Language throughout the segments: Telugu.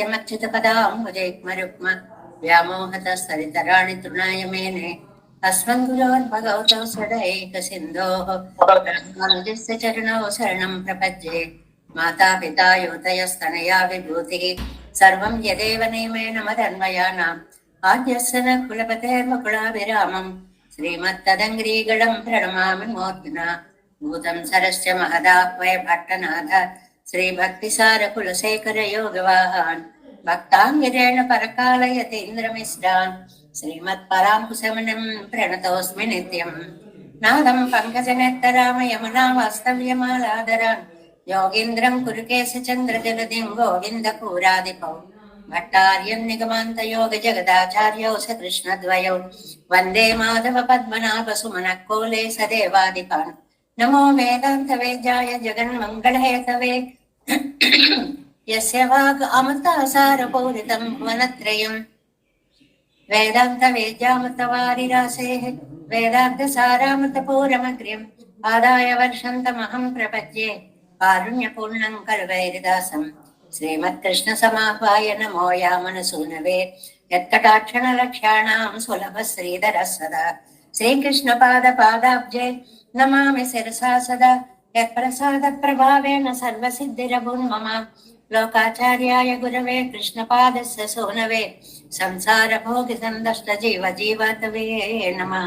यमच्युतपदाम्बुजैक्मरुक्म व्यामोहतस्तरितराणि तृणाय मेने अस्मद्गुरोर्भगवतौ सदैकसिन्धोः रामानुजस्य चरणौ शरणं प्रपद्ये। मातापिता युवतयस्तनया विभूतिः सर्वं यदेव नियमेन मदन्वयानाम् आद्यस्य न कुलपतेर्वकुलाभिरामं श्रीमत्तदङ्ग्रीगणं प्रणमामि मूर्ध्ना भूतं सरस्य महदाह्वय भट्टनाथ श्रीभक्तिसारकुलशेखर योगवाहान् भक्ताङ्गिरेण परकालयतीन्द्रमिश्रान् श्रीमत्पराङ्कुशमनं प्रणतोऽस्मि नित्यम् नादं पङ्कजनेत्तराम यमुना वास्तव्यमालादरान् योगीन्द्रं कुरुकेशचन्द्रजलदिं गोविन्दपूरादिपौ भट्टार्यं निगमान्तयोगजगदाचार्यौ स कृष्णद्वयौ वन्दे माधव पद्मनाभ सुमनः कोले सदेवादिपान् नमो वेदान्तवेद्याय जगन्मङ्गलहेतवे यस्य वाग् अमृतासारपूरितं भुवनत्रयं वेदान्तवेद्यामृतवारिरासेः वेदान्तसारामृतपूरमग्र्यम् आदाय वर्षन्तमहं प्रपद्ये कारुण्यपूर्णं कल्वैरिदासं श्रीमत्कृष्णसमाह्वाय नमो यामनसूनवे यत्कटाक्षणलक्ष्याणां सुलभः श्रीधरः सदा श्रीकृष्णपादपादाब्जे नमामि शिरसा सदा यत्प्रसादप्रभावेन सर्वसिद्धिरभून्मम लोकाचार्याय गुरवे कृष्णपादस्य सूनवे संसारभोगिसन्दष्टजीवजीवातवे नमः।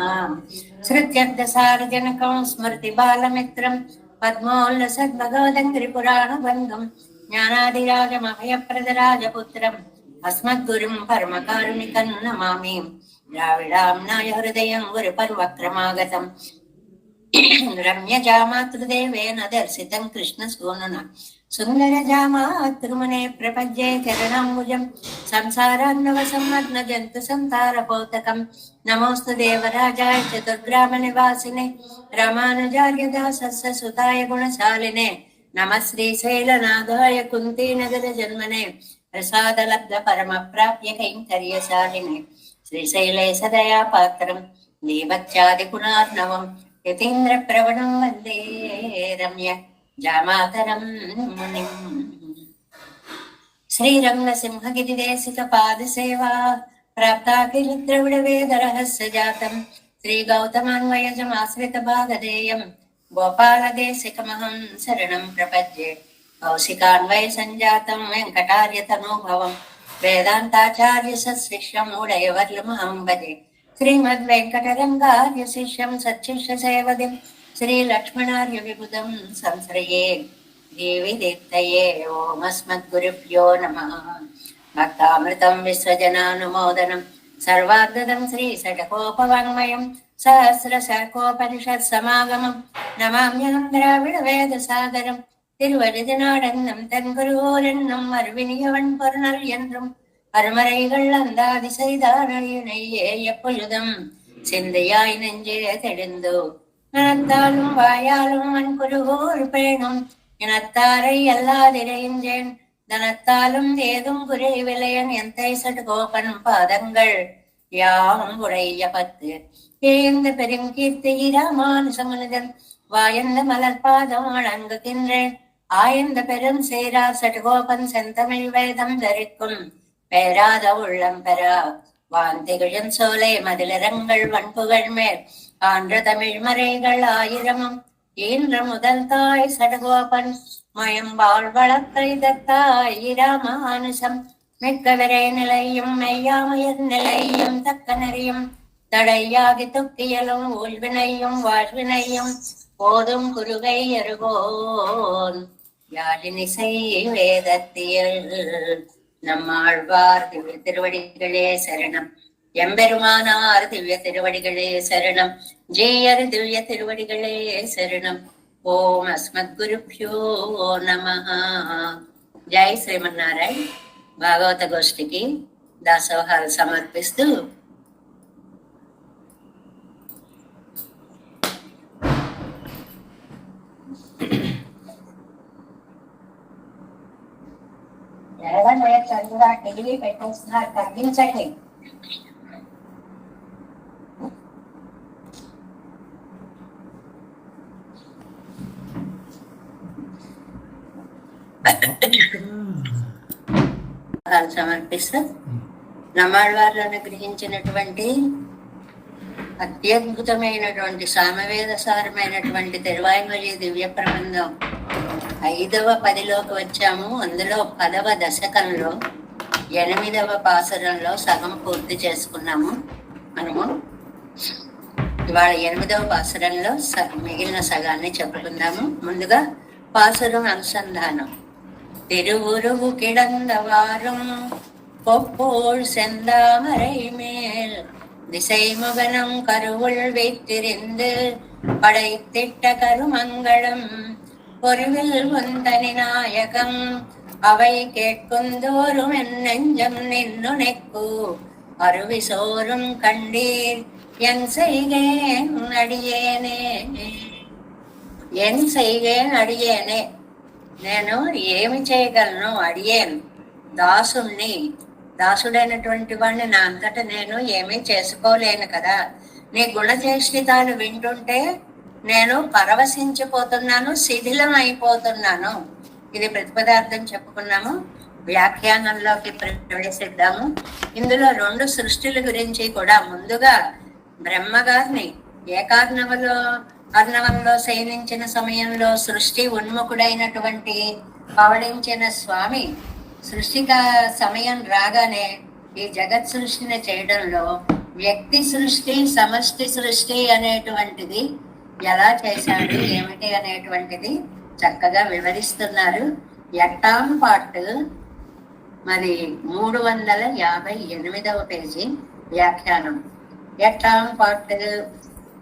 श्रुत्यर्थसारजनकं स्मृतिबालमित्रं पद्मोल्लसद्भगवदङ्घ्रिपुराणबन्धुं ज्ञानादिराजमभयप्रदराजपुत्रम् अस्मद्गुरुं परमकारुणिकं नमामि। द्राविडाम्नाय हृदयं गुरुपर्वक्रमागतम् रम्यजामातृदेवेन दर्शितं कृष्णसूनुना सुन्दरजामातृमुने प्रपद्ये चरणाम्बुजं संसारान्नवसंमग्नजन्तु संसारपोतकं नमोऽस्तु देवराजाय चतुर्ग्रामनिवासिने रामानुजार्यदासस्य सुताय गुणशालिने नमः श्रीशैलनाथाय कुन्तीनगरजन्मने प्रसादलब्धपरमप्राप्य कैङ्कर्यशालिने श्रीशैले सदया पात्रं दीभत्यादिगुणार्णवम् यतीन्द्रप्रवणं वन्दे रम्य जामातरं मुनिम्। श्रीरङ्गसिंहगिरिदेशिकपादसेवा प्राप्ताखिलद्रविडवेदरहस्य जातं श्रीगौतमान्वयजमाश्रितभागधेयं गोपालदेशिकमहं शरणं प्रपद्ये। कौशिकान्वयसञ्जातं वेङ्कटार्यतनूभवं वेदान्ताचार्यशिष्यं उडयवर्लमहं भजे। श्रीमद्वेङ्कटरङ्गार्य शिष्यं सच्छिष्यसेवदिं श्रीलक्ष्मणार्य विबुधं संश्रये देवी दीप्तये ओमस्मद्गुरुभ्यो नमः। भक्तामृतं विश्वजनानुमोदनं सर्वार्धदं श्रीषडकोपवाङ्मयं सहस्रशकोपनिषत्समागमं नमाम्यहं द्राविडवेदसागरं तिरुवழுதினாடன்னம் தென்குருகோரென்னும் அருவினியவன் பொருணர் என்றும் அருமறைகள் அந்தாதி செய்தானையே எப்பொழுதும் சிந்தையாய் நெஞ்சே தெளிந்தோ நனத்தாலும் வாயாலும் மண் குருகோர் பேணும் இனத்தாரை எல்லாதிரைஞ்சேன் தனத்தாலும் ஏதும் குறைவிலையன் எந்தை சடுகோபன் பாதங்கள் யாம் உடைய பத்து ஏந்த பெருங்கீர்த்தி ராமானுசமனிதன் வாயந்த மலர்பாதம் வணங்குகின்றேன் ஆயந்த பெரும் சேரார் சடுகோபன் செந்தமிழ் வேதம் தரிக்கும் பேராத உள்ளம் பெறா வாந்திகழன் சோலை மதிலரங்கள் வன்புகள் மேல் ஆன்ற தமிழ் மறைகள் ஆயிரமும் ஈன்ற முதல் தாய் சடகோபன் மயம்பாள் வளர்க்கைதாய் ராமானுசம் மிக்க விரை நிலையும் மெய்யாமையர் நிலையும் தக்க நெறியும் தடையாகி தொக்கியலும் ஊழ்வினையும் வாழ்வினையும் போதும் குருகை அருகோன் யாழினிசை வேதத்தியல் நம்மாழ்வார் திவ்ய திருவடிகளே சரணம். எம்பெருமானார் திவ்ய திருவடிகளே சரணம். ஜெயர் திவ்ய திருவடிகளே சரணம். ஓம் అస్మద్గురుభ్యో నమః. జై శ్రీమన్నారాయణ. భాగవత గోష్ఠికి దాసోహాలు సమర్పిస్తూ చదువుగా టీవీ పెట్టేస్తున్నారు, తగ్గించండి. సమర్పిస్తూ నమ్మాళ్వార్లను గ్రహించినటువంటి అత్యద్భుతమైనటువంటి సామవేద సారమైనటువంటి తిరువాయుమొഴി దివ్య ప్రబంధం 5వ 10లోకి వచ్చాము. అందులో 10వ దశకంలో 8వ పాసురంలో సగం పూర్తి చేసుకున్నాము. మనము ఇవాళ 8వ పాసురంలో మిగిలిన సగాన్ని చెప్పుకుందాము. ముందుగా పాసురం అనుసంధానం. తిరువురువు కిడందవారం பொப்போள் செந்தாமரை மேல் திசை முகனம் கருவுள் வைத்திருந்து படைத்திட்ட கருமங்களம் பொருவில் வந்தனி நாயகம் அவை கேட்குந்தோறும் என் நெஞ்சம் நின்னுனைக்கு அருவி சோறும் கண்டீர் என் செய்கேன் அடியேனே ఎన్ సైగేన్ అడిగేనే. నేను ఏమి చేయగలను? అడిగేను దాసుణ్ణి, దాసుడైనటువంటి వాడిని నా అంతటా నేను ఏమీ చేసుకోలేను కదా. నీ గుణచేష్టితాలు వింటుంటే నేను పరవశించిపోతున్నాను, శిథిలం అయిపోతున్నాను. ఇది ప్రతిపదార్థం చెప్పుకున్నాము. వ్యాఖ్యానంలోకి ప్రవేశిద్దాము. ఇందులో 2 సృష్టిల గురించి కూడా ముందుగా బ్రహ్మగారిని అర్ణవంలో శయనించిన సమయంలో సృష్టి ఉన్ముఖుడైనటువంటి పవళించిన స్వామి సృష్టిగా సమయం రాగానే ఈ జగత్ సృష్టిని చేయడంలో వ్యక్తి సృష్టి సమష్టి సృష్టి అనేటువంటిది ఎలా చేశాడు ఏమిటి అనేటువంటిది చక్కగా వివరిస్తున్నారు. 8వ పార్ట్ మరి 358వ పేజీ వ్యాఖ్యానం. 8వ పార్ట్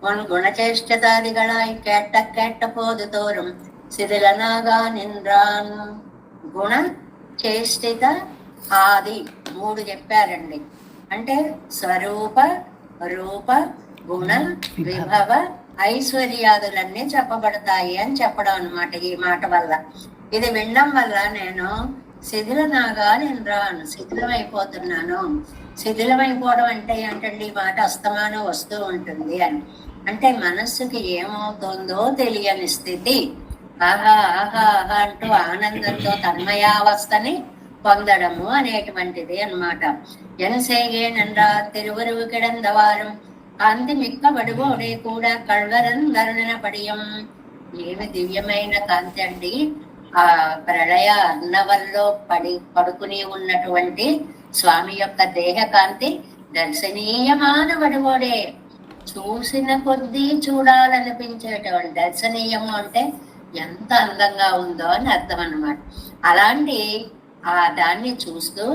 உன் குணச்சேஷ்டதாதிகளாய் கேட்ட கேட்ட போது தோறும் சிதிலனாகா நின்றான். గుణ చేష్టిత ఆది 3 చెప్పారండి. అంటే స్వరూప, రూప, గుణ, విభవ, ఐశ్వర్యాదులన్నీ చెప్పబడతాయి అని చెప్పడం అన్నమాట. ఈ మాట వల్ల, ఇది వినడం వల్ల నేను శిథిలనాగా నేను రాను, శిథిలమైపోతున్నాను. శిథిలమైపోవడం అంటే ఏంటండి? ఈ మాట అస్తమానం వస్తూ ఉంటుంది అని. అంటే మనస్సుకి ఏమవుతుందో తెలియని స్థితి. ఆహా ఆహా ఆహా అంటూ ఆనందంతో తన్మయావస్థని పొందడము అనేటువంటిది అన్నమాట. ఎన్సేగేనెన్రా తిరువురువు కిడందవారం కాంతి మిక్క వడుగోడే కూడా కల్వరందరుణ పడియం. ఏమి దివ్యమైన కాంతి అండి! ఆ ప్రళయ అర్ణవల్లో పడుకుని ఉన్నటువంటి స్వామి యొక్క దేహ కాంతి దర్శనీయమాన వడుగోడే. చూసిన కొద్దీ చూడాలనిపించేటువంటి, దర్శనీయము అంటే ఎంత అందంగా ఉందో అని అర్థం అన్నమాట. అలాంటి దాన్ని చూస్తూ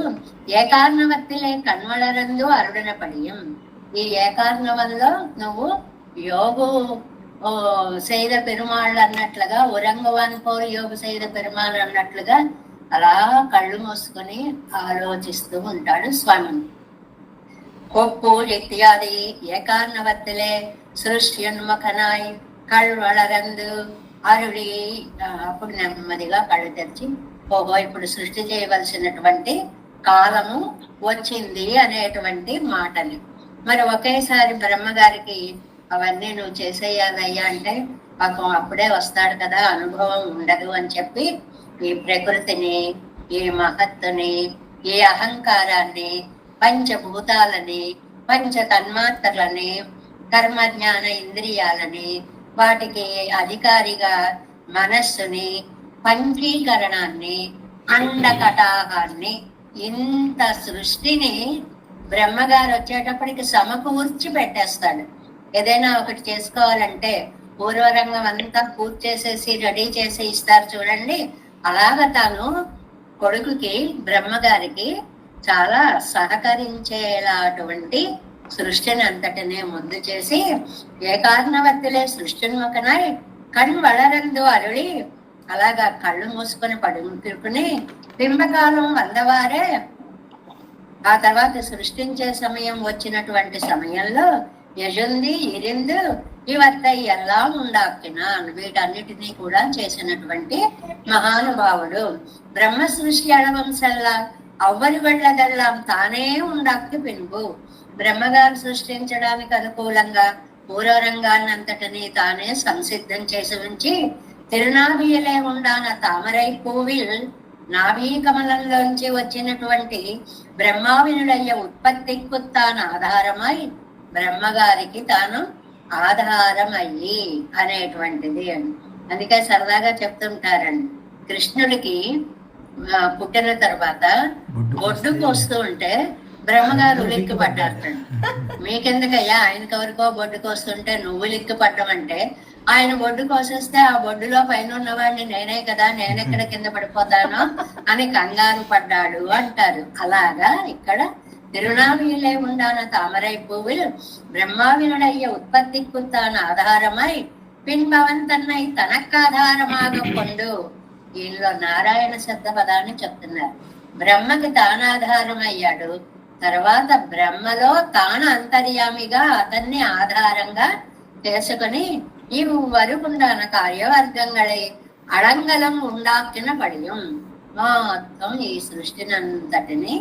ఏకార్ణవత్తిలే కన్వళరందు అరుడన పడియం. ఈ ఏకార్ణవంలో నువ్వు యోగు செய்த పెరుమాళ్ళు అన్నట్లుగా, ఉరంగవాన్ పోరు యోగు செய்த పెరుమాళ్ళు అన్నట్లుగా అలా కళ్ళు మూసుకొని ఆలోచిస్తూ ఉంటాడు స్వామి. கொப்பூர் இத்தியாதி ஏகார்ணவத்திலே సృష్ట్యున్ముఖనాయ్ కళ్ళరந்து అరుడి. అప్పుడు నెమ్మదిగా కళ్ళు తెరిచి, ఓహో ఇప్పుడు సృష్టి చేయవలసినటువంటి కాలము వచ్చింది అనేటువంటి మాటని. మరి ఒకేసారి బ్రహ్మగారికి అవన్నీ నువ్వు చేసేయాలయ్యా అంటే పాపం అప్పుడే వస్తాడు కదా, అనుభవం ఉండదు అని చెప్పి ఈ ప్రకృతిని, ఈ మహత్తుని, ఈ అహంకారాన్ని, పంచభూతాలని, పంచ తన్మాత్రలని, కర్మజ్ఞాన ఇంద్రియాలని, వాటికి అధికారిగా మనస్సుని, పంచీకరణాన్ని, అండకటాహాన్ని, ఇంత సృష్టిని బ్రహ్మగారు వచ్చేటప్పటికి సమకూర్చి పెట్టేస్తాడు. ఏదైనా ఒకటి చేసుకోవాలంటే పూర్వరంగం అంతా పూర్తి చేసేసి రెడీ చేసి ఇస్తారు చూడండి. అలాగా తాను కొడుకుకి, బ్రహ్మగారికి చాలా సహకరించేలాటువంటి సృష్టిని అంతటినే ముందు చేసి ఏకార్ణవత్తులే సృష్టిన్ముఖనై కణ్ వళరందు అరుడి. అలాగా కళ్ళు మూసుకొని పడుకుని బింబకాలం వందవారే. ఆ తర్వాత సృష్టించే సమయం వచ్చినటువంటి సమయంలో యజుంది ఇరిందు ఇవత్తై ఎలా ఉండాకినాన్, వీటన్నిటినీ కూడా చేసినటువంటి మహానుభావుడు. బ్రహ్మ సృష్టి అడవంసల్లా అవ్వరి వెళ్ళదల్లాం తానే ఉండాకి పిలుపు. బ్రహ్మగారు సృష్టించడానికి అనుకూలంగా పూర్వరంగాన్నంతటినీ తానే సంసిద్ధం చేసి ఉంచి తిరునాభియలే ఉండాన తామరై పూవిల్ నాభీ కమలంలోంచి వచ్చినటువంటి బ్రహ్మావినుడయ్య ఉత్పత్తికి తాను ఆధారమై బ్రహ్మగారికి తాను ఆధారమయ్యి అనేటువంటిది అని. అందుకే సరదాగా చెప్తుంటారండి, కృష్ణుడికి పుట్టిన తర్వాత బొడ్డుకు వస్తూ ఉంటే బ్రహ్మగారు ఉలిక్కి పడ్డారటండి. మీకెందుకయ్యా, ఆయనకి ఎవరికో బొడ్డుకు వస్తుంటే నువ్వు లిక్కి పడ్డమంటే, ఆయన బొడ్డు కోసేస్తే ఆ బొడ్డులో పైన ఉన్నవాడిని నేనే కదా, నేనెక్కడ కింద పడిపోతానో అని కంగారు పడ్డాడు అంటారు. అలాగా ఇక్కడ తిరునామీలే ఉండాన తామరై పువ్వులు బ్రహ్మావినుడయ్య ఉత్పత్తికి తాను ఆధారమై పిన్భవంతన్నై తనక్కాధారమాగ పొండు. దీనిలో నారాయణ శబ్ద పదాన్ని చెప్తున్నారు. బ్రహ్మకి తానాధారమయ్యాడు, తర్వాత బ్రహ్మలో తాను అంతర్యామిగా అతన్ని ఆధారంగా చేసుకుని ఇవ్వరుకుండాన కార్యవర్గంగళై అడంగలం ఉండాకిన పడియం. మొత్తం ఈ సృష్టినంతటిని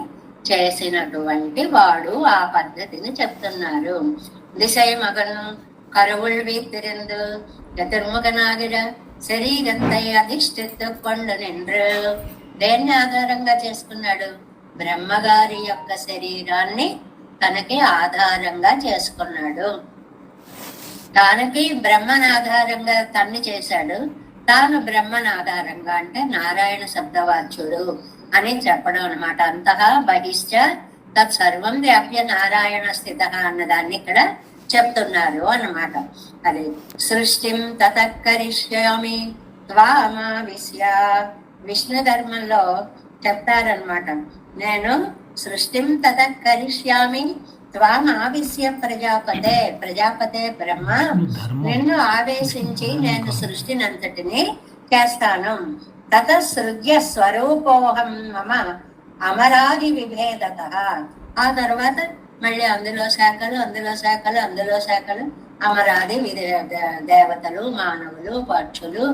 చేసినటువంటి వాడు ఆ పద్ధతిని చెప్తున్నారు. దిశై మగను కరువుల్ వీతిరిందు చతుర్ముఖనాగిర శరీరంతై అధిష్ఠిత్తు కొండు నిండ్రు. దేన్ని ఆధారంగా చేసుకున్నాడు? బ్రహ్మగారి యొక్క శరీరాన్ని తనకి ఆధారంగా చేసుకున్నాడు. తనకి బ్రహ్మను ఆధారంగా తన్ని చేశాడు, తాను బ్రహ్మను ఆధారంగా అంటే నారాయణ శబ్దవాచ్యుడు అని చెప్పడం అనమాట. అంతః బహిశ్చ తత్ సర్వం వ్యాప్య నారాయణ స్థిత అన్నదాన్ని ఇక్కడ చెప్తున్నారు అన్నమాట. అది సృష్టిం తతకరిష్యామి త్వామావిశ్య. విష్ణు ధర్మంలో చెప్తారనమాట, నేను సృష్టిం తతకరిష్యామి త్వామావిశ్య ప్రజాపతే. ప్రజాపతే బ్రహ్మ, నిన్ను ఆవేశించి నేను సృష్టినంతటిని చేస్తాను. తతసృజ్య స్వరూపోహం మమ అమరాది విభేదత. ఆ తర్వాత మళ్ళీ అందులో శాఖలు అందులో శాఖలు అందులో శాఖలు అమరాది దేవతలు మానవులు పక్షులు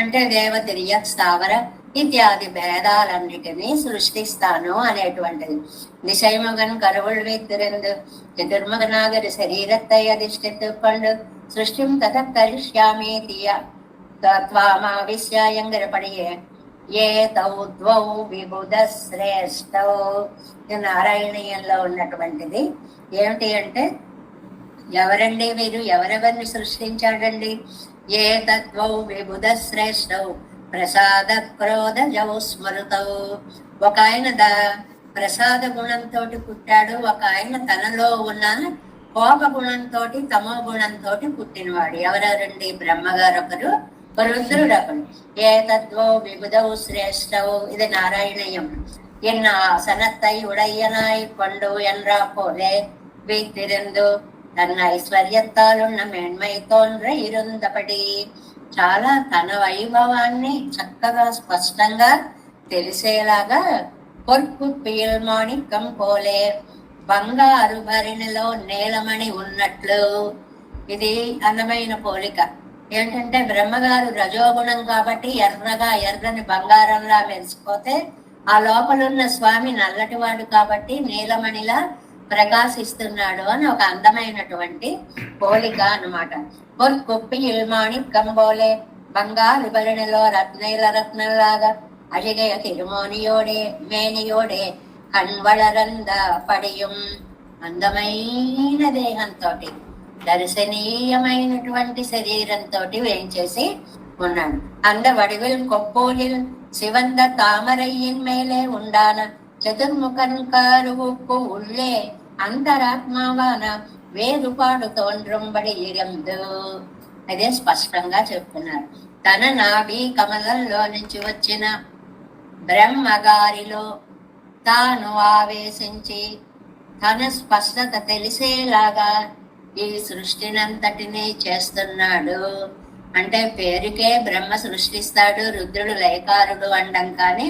అంటే దేవతిరియ స్థావర ఇత్యాది భేదాలన్నిటినీ సృష్టిస్తాను అనేటువంటిది. దిశైమగన్ కరువుల్ వీతిరిందు చతుర్మగనాగరి శరీరత్తై అధిష్ఠిత్తు పండు సృష్టిం తత కరిష్యామి తీయ త్వామావిశ్యాయంగరపడియే ఏ తౌ ద్వౌ విబుధ శ్రేష్టౌ. నారాయణీయంలో ఉన్నటువంటిది ఏమిటి అంటే, ఎవరండి వీరు, ఎవరెవరిని సృష్టించాడండి? ఏ తద్వౌ విబుధ శ్రేష్టౌ ప్రసాద క్రోధ జౌ స్మృతౌ. ఒక ఆయన ప్రసాద గుణంతో పుట్టాడు, ఒక ఆయన తనలో ఉన్న కోప గుణంతో తమో గుణంతో పుట్టినవాడు. ఎవరెవరండి? బ్రహ్మగారు ఒకరు, రుద్రుడు ఒకడు. ఏ తద్వో విబుధౌ శ్రేష్టవు. ఇది నారాయణీయం. ఎన్న ఆసనత్తై ఉడయ్యనాయి కొండు ఎన్రా పోలే వీతిరిందు తన ఐశ్వర్యత్తాలున్న మేన్మై తోన్ర ఇరుందపడి. చాలా తన వైభవాన్ని చక్కగా స్పష్టంగా తెలిసేలాగా పొర్పు పీల్మాణికం పోలే బంగారు భరిణిలో నీలమణి ఉన్నట్లు. ఇది అందమైన పోలిక. ఏంటంటే బ్రహ్మగారు రజోగుణం కాబట్టి ఎర్రని బంగారంలా మెరిసిపోతే, ఆ లోపలున్న స్వామి నల్లటివాడు కాబట్టి నీలమణిలా ప్రకాశిస్తున్నాడు అని ఒక అందమైనటువంటి పోలిక అన్నమాట. పొర్కుప్పి ఇల్మాణి కంబోలే బంగారు భరిణిలో రత్నంలాగా అజిగయ తిరుమోనియోడే మేనియోడే కణ్వళరంద పడియం. అందమైన దేహంతో దర్శనీయమైనటువంటి శరీరంతో వేయించేసి ఉన్నాడు. அந்த வடிவில் கொப்போலில் சிவந்த தாமரையின் மேலே உண்டான చతుర్ముఖన్ కరువుకు உள்ளே అంతరాత్మావాన వేరుపాడు తోండ్రంబడి ఇరందు. అదే స్పష్టంగా చెప్తున్నారు. తన నాభి కమలంలో నుంచి వచ్చిన బ్రహ్మగారిలో తాను ఆవేశించి తన స్పష్టత తెలిసేలాగా ఈ సృష్టినంతటినీ చేస్తున్నాడు. అంటే పేరుకే బ్రహ్మ సృష్టిస్తాడు, రుద్రుడు లయకారుడు అండం, కానీ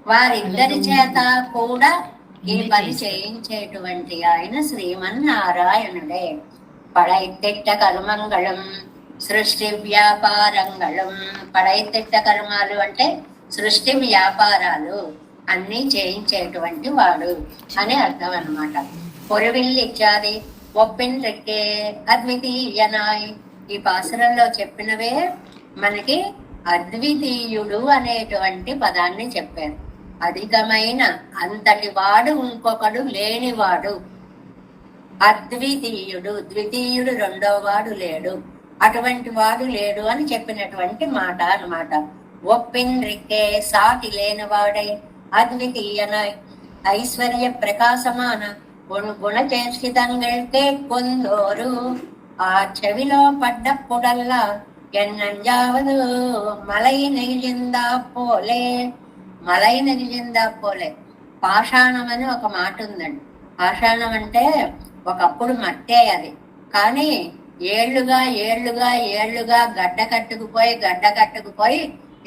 వారిద్దరి చేత కూడా ఈ పని చేయించేటువంటి ఆయన శ్రీమన్నారాయణుడే. పడైతిట్ట కర్మంగళం సృష్టి వ్యాపారంగళం. పడైతిట్ట కర్మాలు అంటే సృష్టి వ్యాపారాలు అన్ని చేయించేటువంటి వాడు అని అర్థం అన్నమాట. పొరువిల్లు ఇచ్చాది ఒప్పిండ్రెక్కే అద్వితీయనాయ్. ఈ పాసురంలో చెప్పినవే మనకి అద్వితీయుడు అనేటువంటి పదాన్ని చెప్పారు. అధికమైన అంతటి వాడు ఇంకొకడు లేనివాడు, అద్వితీయుడు, ద్వితీయుడు రెండో వాడు లేడు, అటువంటి వాడు లేడు అని చెప్పినటువంటి మాట అన్నమాట. ఒప్పిండ్రికే సాటి లేనివాడై అద్వితీయన ఐశ్వర్య ప్రకాశమాన గుణచేష్టితంగళ్కే కొందోరు ఆ చెవిలో పడ్డప్పుడల్లా ఎన్నంజావదు మలై నెగిలిందా పోలే. మలై నెగిలిందా పోలే. పాషాణం అని ఒక మాట ఉందండి. పాషాణం అంటే ఒకప్పుడు మట్టే అది, కానీ ఏళ్లుగా ఏళ్లుగా ఏళ్లుగా గడ్డ కట్టుకుపోయి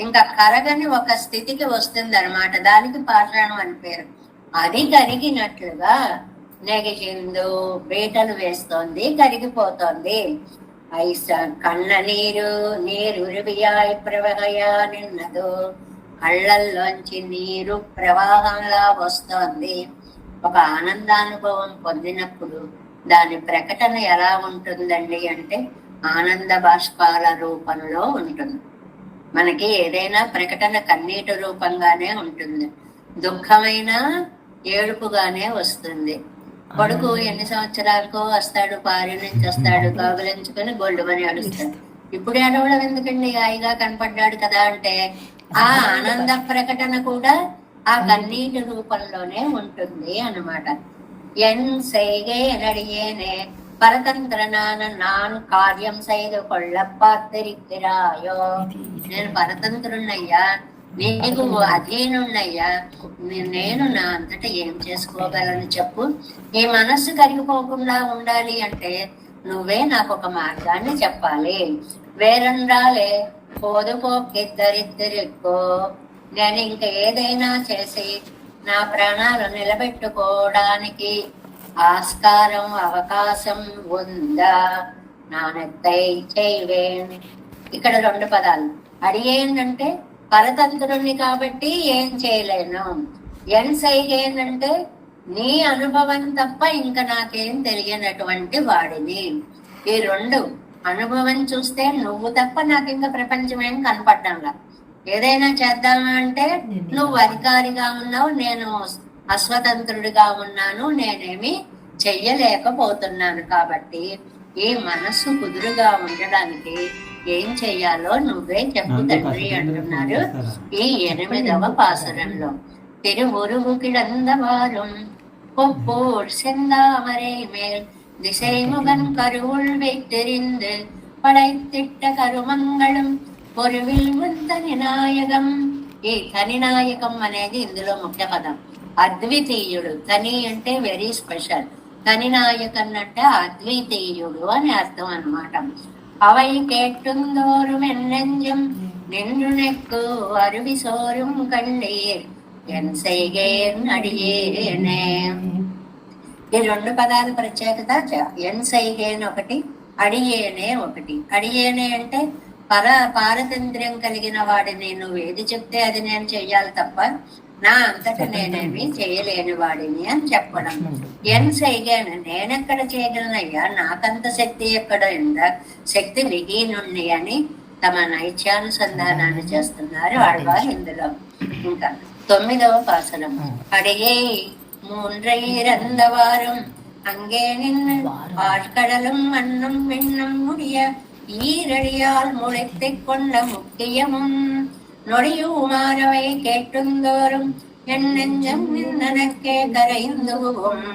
ఇంకా కరగని ఒక స్థితికి వస్తుంది అనమాట. దానికి పాషాణం అని పేరు. అది కరిగినట్లుగా నెగిచిందు, బీటలు వేస్తోంది, కరిగిపోతోంది. కన్న నీరురివియాయి ప్రవహయా నిన్నదు, కళ్ళల్లోంచి నీరు ప్రవాహంలా వస్తోంది. ఒక ఆనందానుభవం పొందినప్పుడు దాని ప్రకటన ఎలా ఉంటుందండి అంటే ఆనంద బాష్పాల రూపంలో ఉంటుంది. మనకి ఏదైనా ప్రకటన కన్నీటి రూపంగానే ఉంటుంది, దుఃఖమైన ఏడుపుగానే వస్తుంది. కొడుకు ఎన్ని సంవత్సరాలకో వస్తాడు, పారి నుంచి వస్తాడు, గౌగులించుకొని గొల్లుమని అడుస్తాడు. ఇప్పుడు ఏడవడం ఎందుకండి, హాయిగా కనపడ్డాడు కదా అంటే ఆ ఆనంద ప్రకటన కూడా ఆ కన్నీటి రూపంలోనే ఉంటుంది అన్నమాట. ఎన్ సైగే నడియేనే పరతంత్ర నాన్ కార్యం సైదు కొళ్ళప్పాతిరిక్కిరాయో. నేను పరతంత్రున్నయ్యా, నీకు అధీనున్నయ్యా, నేను నా అంతటా ఏం చేసుకోగలను చెప్పు. ఈ మనస్సు కరిగిపోకుండా ఉండాలి అంటే నువ్వే నాకు ఒక మార్గాన్ని చెప్పాలి. వేరండ్రాలే పోదుపోకిద్దరిద్దరికో. నేను ఇంక ఏదైనా చేసి నా ప్రాణాలు నిలబెట్టుకోవడానికి ఆస్కారం అవకాశం ఉందా? నానెత్తై చేయవేం. ఇక్కడ 2 పదాలు. అడిగేందంటే పరతంత్రుణ్ణి కాబట్టి ఏం చేయలేను. ఎన్ సైగేందంటే నీ అనుభవం తప్ప ఇంకా నాకేం తెలియనటువంటి వాడిని. ఈ 2 అనుభవం చూస్తే నువ్వు తప్ప నాకు ఇంకా ప్రపంచం ఏం కనపడ్డంలా. ఏదైనా చేద్దామా అంటే నువ్వు అధికారిగా ఉన్నావు, నేను అస్వతంత్రుడిగా ఉన్నాను, నేనేమి చెయ్యలేకపోతున్నాను. కాబట్టి ఈ మనస్సు కుదురుగా ఉండడానికి ఏం చెయ్యాలో నువ్వే చెప్పు తండ్రి అంటున్నారు ఈ 8వ పాసురంలో. తిరువురుగు కిడందవారం பொப்போர் செந்தாமரை மேல் திசைமுகன் கருவுள் வைத்திருந்து படைத்திட்ட கருమంగళం పొరువిల్ ముద్దని నాయకం. ఈ ధనినాయకం అనేది ఇందులో ముఖ్య పదం. అద్వితీయుడు, ధని అంటే వెరీ స్పెషల్, ధనినాయకన్ అంటే అద్వితీయుడు అని అర్థం అన్నమాట. అవై కేట్టుందోరు వెన్నెంజం నిన్ను నెక్కు అరువి సోరుం కండీర్ ఎన్ సైగేన్ అడియేనే. ఈ 2 పదాల ప్రత్యేకత. ఎన్ సైగేన్ ఒకటి, అడియేనే ఒకటి. అడియేనే అంటే పారతంత్ర్యం కలిగిన వాడిని, నువ్వు ఏది చెప్తే అది నేను చెయ్యాలి తప్ప నా అంతటా నేనేమి చేయలేని వాడిని అని చెప్పడం. ఎన్ సైగాను నేనెక్కడ చేయగలనయ్యా, నాకంత శక్తి ఎక్కడ ఉందా, శక్తి విహీనుణ్ణి అని తమ నైత్యానుసంధానాన్ని చేస్తున్నారు ఆడవారు ఇందులో. ఇంకా 9వ పాసనం. అడిగే மூன்றையிறந்தவாறும் அங்கே நின்று ஆழ்கடலும் மண்ணும் விண்ணும் முடிய ஈரடியால் முளைத்துக் கொண்ட முக்கியமும் நொடியுமாறவை கேட்டுந்தோறும் என் நெஞ்சம் நின்னனக்கே கரைந்துவும்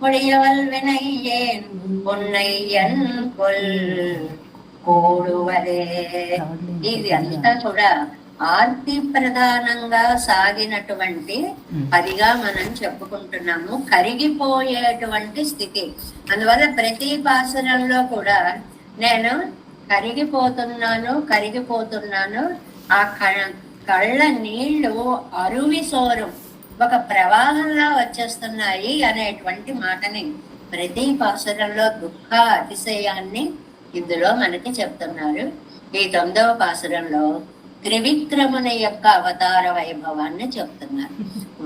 ஒழியவல் வினை ஏன் உன்னை என் கொல் కూడువలే. ఇది అంతా కూడా ఆర్తి ప్రధానంగా సాగినటువంటి పదిగా మనం చెప్పుకుంటున్నాము. కరిగిపోయేటువంటి స్థితి. అందువల్ల ప్రతి పాసరంలో కూడా నేను కరిగిపోతున్నాను, ఆ కళ్ళ నీళ్లు అరువి సోరం ఒక ప్రవాహంలో వచ్చేస్తున్నాయి అనేటువంటి మాటని ప్రతి పాసరంలో దుఃఖ అతిశయాన్ని ఇందులో మనకి చెప్తున్నారు. ఈ 9వ పాసురంలో త్రివిక్రముని యొక్క అవతార వైభవాన్ని చెప్తున్నారు.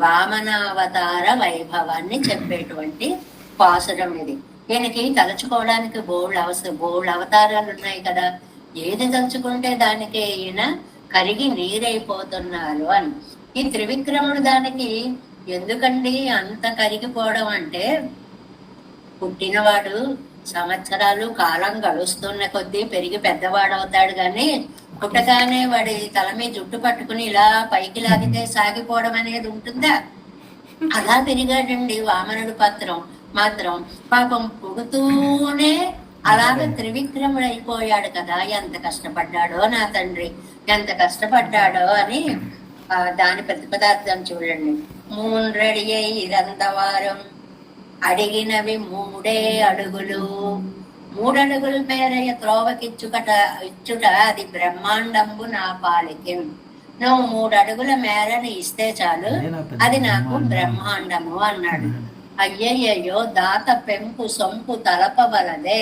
వామన అవతార వైభవాన్ని చెప్పేటువంటి పాసురం ఇది. దీనికి తలుచుకోవడానికి బోల్డ్ అవతారాలు ఉన్నాయి కదా. ఏది తలుచుకుంటే దానికి ఈయన కరిగి నీరైపోతున్నారు అని. ఈ త్రివిక్రముడు దానికి ఎందుకండి అంత కరిగిపోవడం అంటే, పుట్టినవాడు సంవత్సరాలు కాలం గడుస్తున్న కొద్దీ పెరిగి పెద్దవాడవుతాడు కానీ పుట్టగానే వాడి తల మీద జుట్టు పట్టుకుని ఇలా పైకి లాగితే సాగిపోవడం అనేది ఉంటుందా? అలా పెరిగాడండి వామనుడు మాత్రం పాపం పుడుతూనే అలాగ త్రివిక్రముడు అయిపోయాడు కదా. ఎంత కష్టపడ్డాడో నా తండ్రి, ఎంత కష్టపడ్డాడో అని దాని ప్రతిపదార్థం చూడండి. మూండ్రడియై ఇరంతవారం అడిగినవి 3 అడుగులు. 3 అడుగుల మేరయ్య ఇచ్చుట అది బ్రహ్మాండంబు నా పాలికి. నువ్వు 3 అడుగుల మేరని ఇస్తే చాలు, అది నాకు బ్రహ్మాండము అన్నాడు. అయ్యయ్యో దాత పెంపు సొంపు తలపవలదే.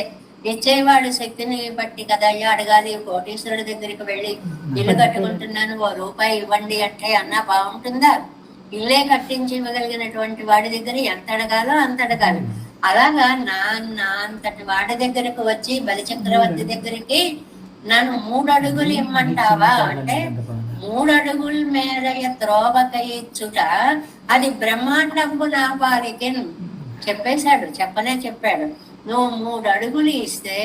ఇచ్చేవాడు శక్తిని బట్టి కదా అడగాలి. కోటీశ్వరుడి దగ్గరికి వెళ్ళి ఇల్లు కట్టుకుంటున్నాను, 1 రూపాయి ఇవ్వండి అంటే అన్నా బాగుంటుందా? ఇల్లే కట్టించి ఇవ్వగలిగినటువంటి వాడి దగ్గర ఎంత అడగాలో అంత అడగాలి. అలాగా నా అంతటి వాడి దగ్గరకు వచ్చి బలిచక్రవర్తి దగ్గరికి నన్ను 3 అడుగులు ఇమ్మంటావా అంటే, 3 అడుగుల మేరయ్య త్రోవకై ఇచ్చుట అది బ్రహ్మాండంబు నా పాలికి చెప్పేశాడు. చెప్పాడు. నువ్వు 3 అడుగులు ఇస్తే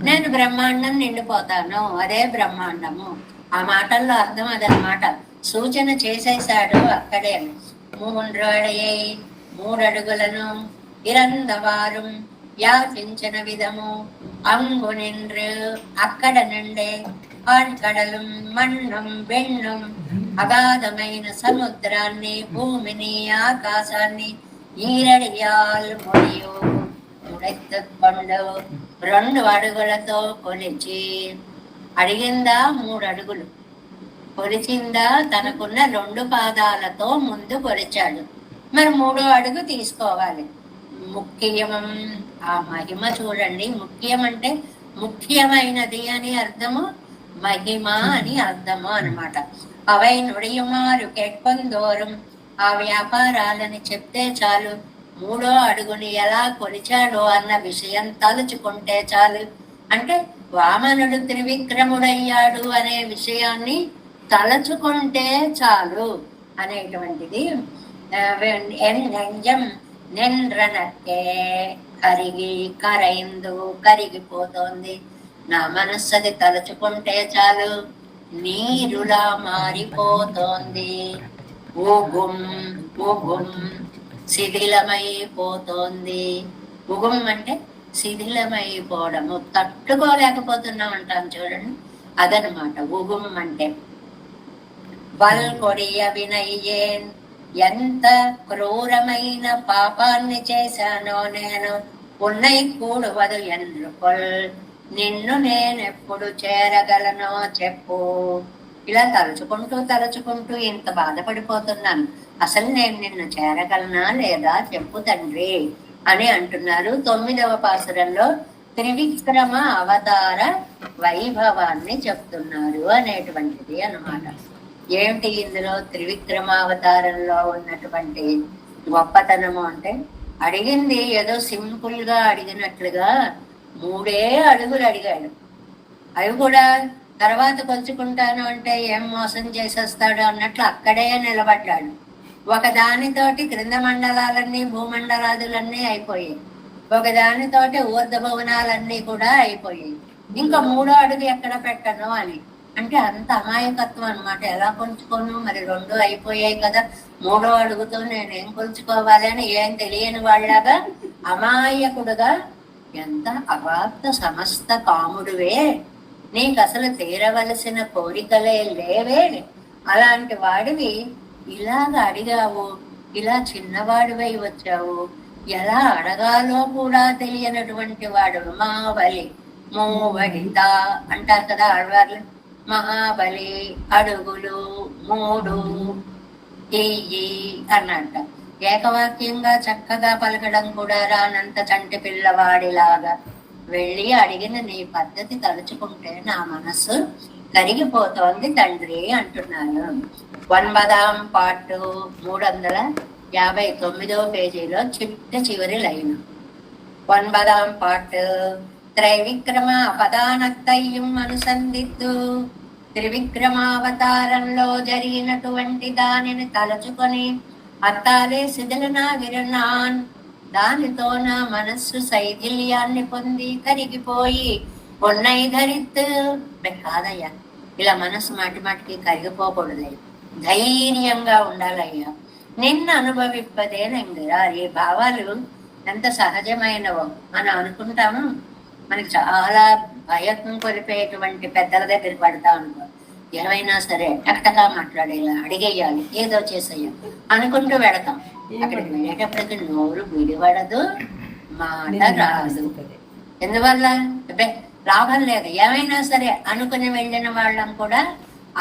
నేను బ్రహ్మాండం నిండిపోతాను, అదే బ్రహ్మాండము. ఆ మాటల్లో అర్థం అదనమాట. సూచన చేసేశాడు అక్కడే. 3 అడుగులను ఇరందవారు యాచించిన విధము అంగు నిండ్రు అక్కడ నుండే ఆల్కడలు మన్నం వెన్నం అగాధమైన సముద్రాన్ని భూమిని ఆకాశాన్ని ఈరడియాలు మొడియు ముడెత్తుకొండు 2 అడుగులతో కొలిచి. అడిగిందా 3 అడుగులు, కొలిచిందా తనకున్న 2 పాదాలతో ముందు కొలిచాడు. మరి 3వ అడుగు తీసుకోవాలి. ముఖ్యం ఆ మహిమ చూడండి. ముఖ్యం అంటే ముఖ్యమైనది అని అర్థము, మహిమ అని అర్థము అనమాట. అవై నుడియుమారు కెట్పొందోరం ఆ వ్యాపారాలని చెప్తే చాలు. 3వ అడుగుని ఎలా కొలిచాడో అన్న విషయం తలుచుకుంటే చాలు. అంటే వామనుడు త్రివిక్రముడయ్యాడు అనే విషయాన్ని తలచుకుంటే చాలు అనేటువంటిది. నిండ్రనక్కే కరిగిపోతోంది నా మనస్సు, అది తలుచుకుంటే చాలు నీరులా మారిపోతోంది. ఊగుం శిథిలమైపోతోంది. ఉగుం అంటే శిథిలమైపోవడము, తట్టుకోలేకపోతున్నాం అంటాం చూడండి, అదనమాట ఉగుం అంటే. వల్కొడియ వినయ్యేన్ ఎంత క్రూరమైన పాపాన్ని చేశానో నేను, ఉన్నై కూడువదు ఎన్నుకొల్ నిన్ను నేనెప్పుడు చేరగలనో చెప్పు. ఇలా తలుచుకుంటూ ఇంత బాధపడిపోతున్నాను, అసలు నేను నిన్ను చేరగలనా లేదా చెప్పు తండ్రి అని అంటున్నారు. 9వ పాసురంలో త్రివిక్రమ అవతార వైభవాన్ని చెప్తున్నారు అనేటువంటిది అన్నమాట. ఏమిటి ఇందులో త్రివిక్రమావతారంలో ఉన్నటువంటి గొప్పతనము అంటే, అడిగింది ఏదో సింపుల్ గా అడిగినట్లుగా 3 అడుగులు అడిగాడు. అవి కూడా తర్వాత కొలుచుకుంటాను అంటే ఏం మోసం చేసేస్తాడు అన్నట్లు అక్కడే నిలబడ్డాడు. ఒకదానితోటి క్రింద మండలాలన్నీ భూమండలాదులన్నీ అయిపోయాయి, ఒకదానితోటి ఊర్ధ భవనాలన్నీ కూడా అయిపోయాయి. ఇంకా 3వ అడుగు ఎక్కడ పెట్టను అని అంటే అంత అమాయకత్వం అనమాట. ఎలా కొలుచుకోను, మరి 2 అయిపోయాయి కదా, 3వ అడుగుతో నేనేం కొలుచుకోవాలి అని ఏం తెలియని వాళ్ళగా అమాయకుడుగా, ఎంత అవాప్త సమస్త కాముడువే, నీకు అసలు తీరవలసిన కోరికలే లేవే, అలాంటి వాడివి ఇలాగ అడిగావు, ఇలా చిన్నవాడివై వచ్చావు, ఎలా అడగాలో కూడా తెలియనటువంటి వాడు. మహాబలి మూవడిత అంటారు కదా ఆడవాళ్ళు. మహాబలి అడుగులు 3 చెయ్యి అన్నట్ట. ఏకవాక్యంగా చక్కగా పలకడం కూడా రానంత చంటి పిల్లవాడిలాగా వెళ్ళి అడిగిన నీ పద్ధతి తలుచుకుంటే నా మనస్సు కరిగిపోతోంది తండ్రి అంటున్నాను. 9వ పార్టు 359వ పేజీలో చివరి లైన్. 9వ పార్టు త్రైవిక్రమ అపదానత్తయ్యం అనుసంధిద్దు త్రివిక్రమావతారంలో జరిగినటువంటి దానిని తలచుకొని అత్తాలే శిథిలనా విరనాన్, దానితో నా మనస్సు శైథిల్యాన్ని పొంది కరిగిపోయి పొన్నై ధరిత్. కాదయ్యా, ఇలా మనస్సు మాటి మాటికి కరిగిపోకూడదు, ధైర్యంగా ఉండాలయ్యా. నిన్ను అనుభవిప్పదే నంగిరా. ఈ భావాలు ఎంత సహజమైనవో మనం అనుకుంటాము. మనకి చాలా భయం కొలిపేటువంటి పెద్దల దగ్గర పడతా అనుకో, ఏమైనా సరే టక్టగా మాట్లాడేలా, అడిగేయాలి, ఏదో చేసేయాలి అనుకుంటూ వెళతాం. అక్కడికి వెళ్ళేటప్పటికి నోరు విడిపడదు, మాట రాదు. ఎందువల్ల లాభం లేదు. ఏమైనా సరే అనుకుని వెళ్ళిన వాళ్ళం కూడా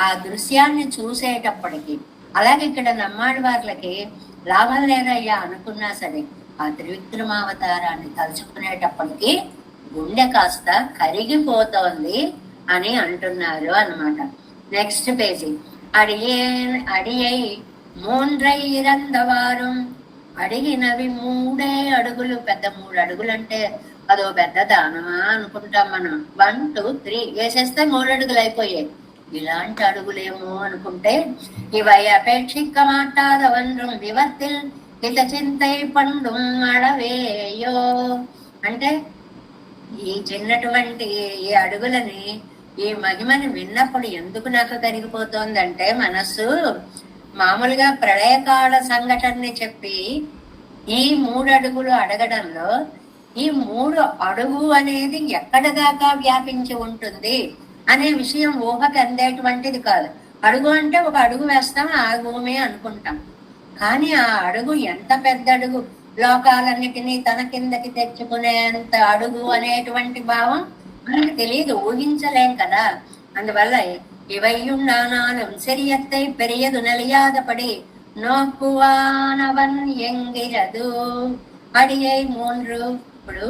ఆ దృశ్యాన్ని చూసేటప్పటికి, అలాగే ఇక్కడ నమ్మాడి వాళ్ళకి లాభం లేదయ్యా అనుకున్నా సరే ఆ త్రివిక్రమావతారాన్ని తలుచుకునేటప్పటికి గుండె కాస్త కరిగిపోతోంది అని అంటున్నారు అన్నమాట. Next page. అడియై మూండ్రై ఇరందవారు, అడిగినవి 3 అడుగులు. పెద్ద 3 అడుగులు అంటే అదో పెద్ద దానమా అనుకుంటాం మనం. 1 2 3 వేసేస్తే 3 అడుగులు అయిపోయాయి. ఇలాంటి అడుగులేమో అనుకుంటే, ఇవై అపేక్షిక మాట్లాడవన్రం వివర్తిల్ హిత చింతై పండు అడవేయో. అంటే ఈ చిన్నటువంటి ఈ అడుగులని, ఈ మహిమని విన్నప్పుడు ఎందుకు నాకు కరిగిపోతోందంటే, మనస్సు మామూలుగా ప్రళయకాల సంఘటనని చెప్పి ఈ 3 అడుగులు అడగడంలో ఈ 3 అడుగు అనేది ఎక్కడ దాకా వ్యాపించి ఉంటుంది అనే విషయం ఊహకు అందేటువంటిది కాదు. అడుగు అంటే ఒక అడుగు వేస్తాం, ఆ భూమి అనుకుంటాం. కానీ ఆ అడుగు ఎంత పెద్ద అడుగు, లోకాలన్నిటినీ తన కిందకి తెచ్చుకునేంత అడుగు అనేటువంటి భావం మనకి తెలియదు, ఊహించలేం కదా. అందువల్ల ఇవయ్యుండానాலும் சரியத்தை பெரியது நிலையாதபடி నోక్కువానవన్ ఎంగిరదు. అడిగై 3. ఇప్పుడు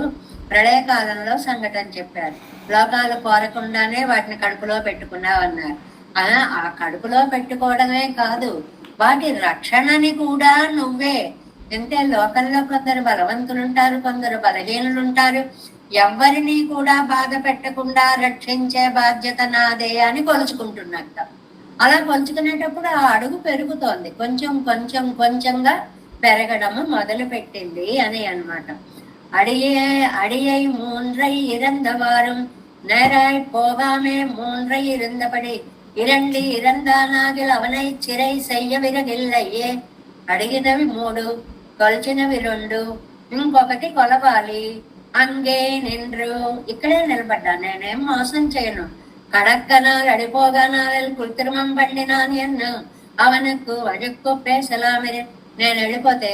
ప్రళయకాలంలో సంఘటన చెప్పారు. లోకాలు కోరకుండానే వాటిని కడుపులో పెట్టుకున్నావన్నారు. ఆ కడుపులో పెట్టుకోవడమే కాదు, వాటి రక్షణని కూడా నువ్వే. అంటే లోకంలో కొందరు బలవంతులు ఉంటారు, కొందరు బలహీనులు ఉంటారు. ఎవరిని కూడా బాధ పెట్టకుండా రక్షించే బాధ్యత నాదే అని కొలుచుకుంటున్నట్ట. అలా కొలుచుకునేటప్పుడు ఆ అడుగు పెరుగుతోంది, కొంచెం కొంచెం కొంచెంగా పెరగడము మొదలు పెట్టింది అని అన్నమాట. அடியை 3 இறந்தவாறும் நேராய் போகாமே 3 இருந்தபடி 2 இறந்தானாகில் அவனை சிறை செய்ய విరగిల్లయ్యే. అడిగినవి 3, కొలిచినవి 2, ఇంకొకటి కొలవాలి. అంగే నిండ్రు, ఇక్కడే నిలబడ్డా, నేనేం మోసం చేయను. கடக்கனால் அடிపోగానాలు కృత్రిమం పండినాను ఎన్ను అవనకు వజక్కు పేసలామిరి. నేను వెళ్ళిపోతే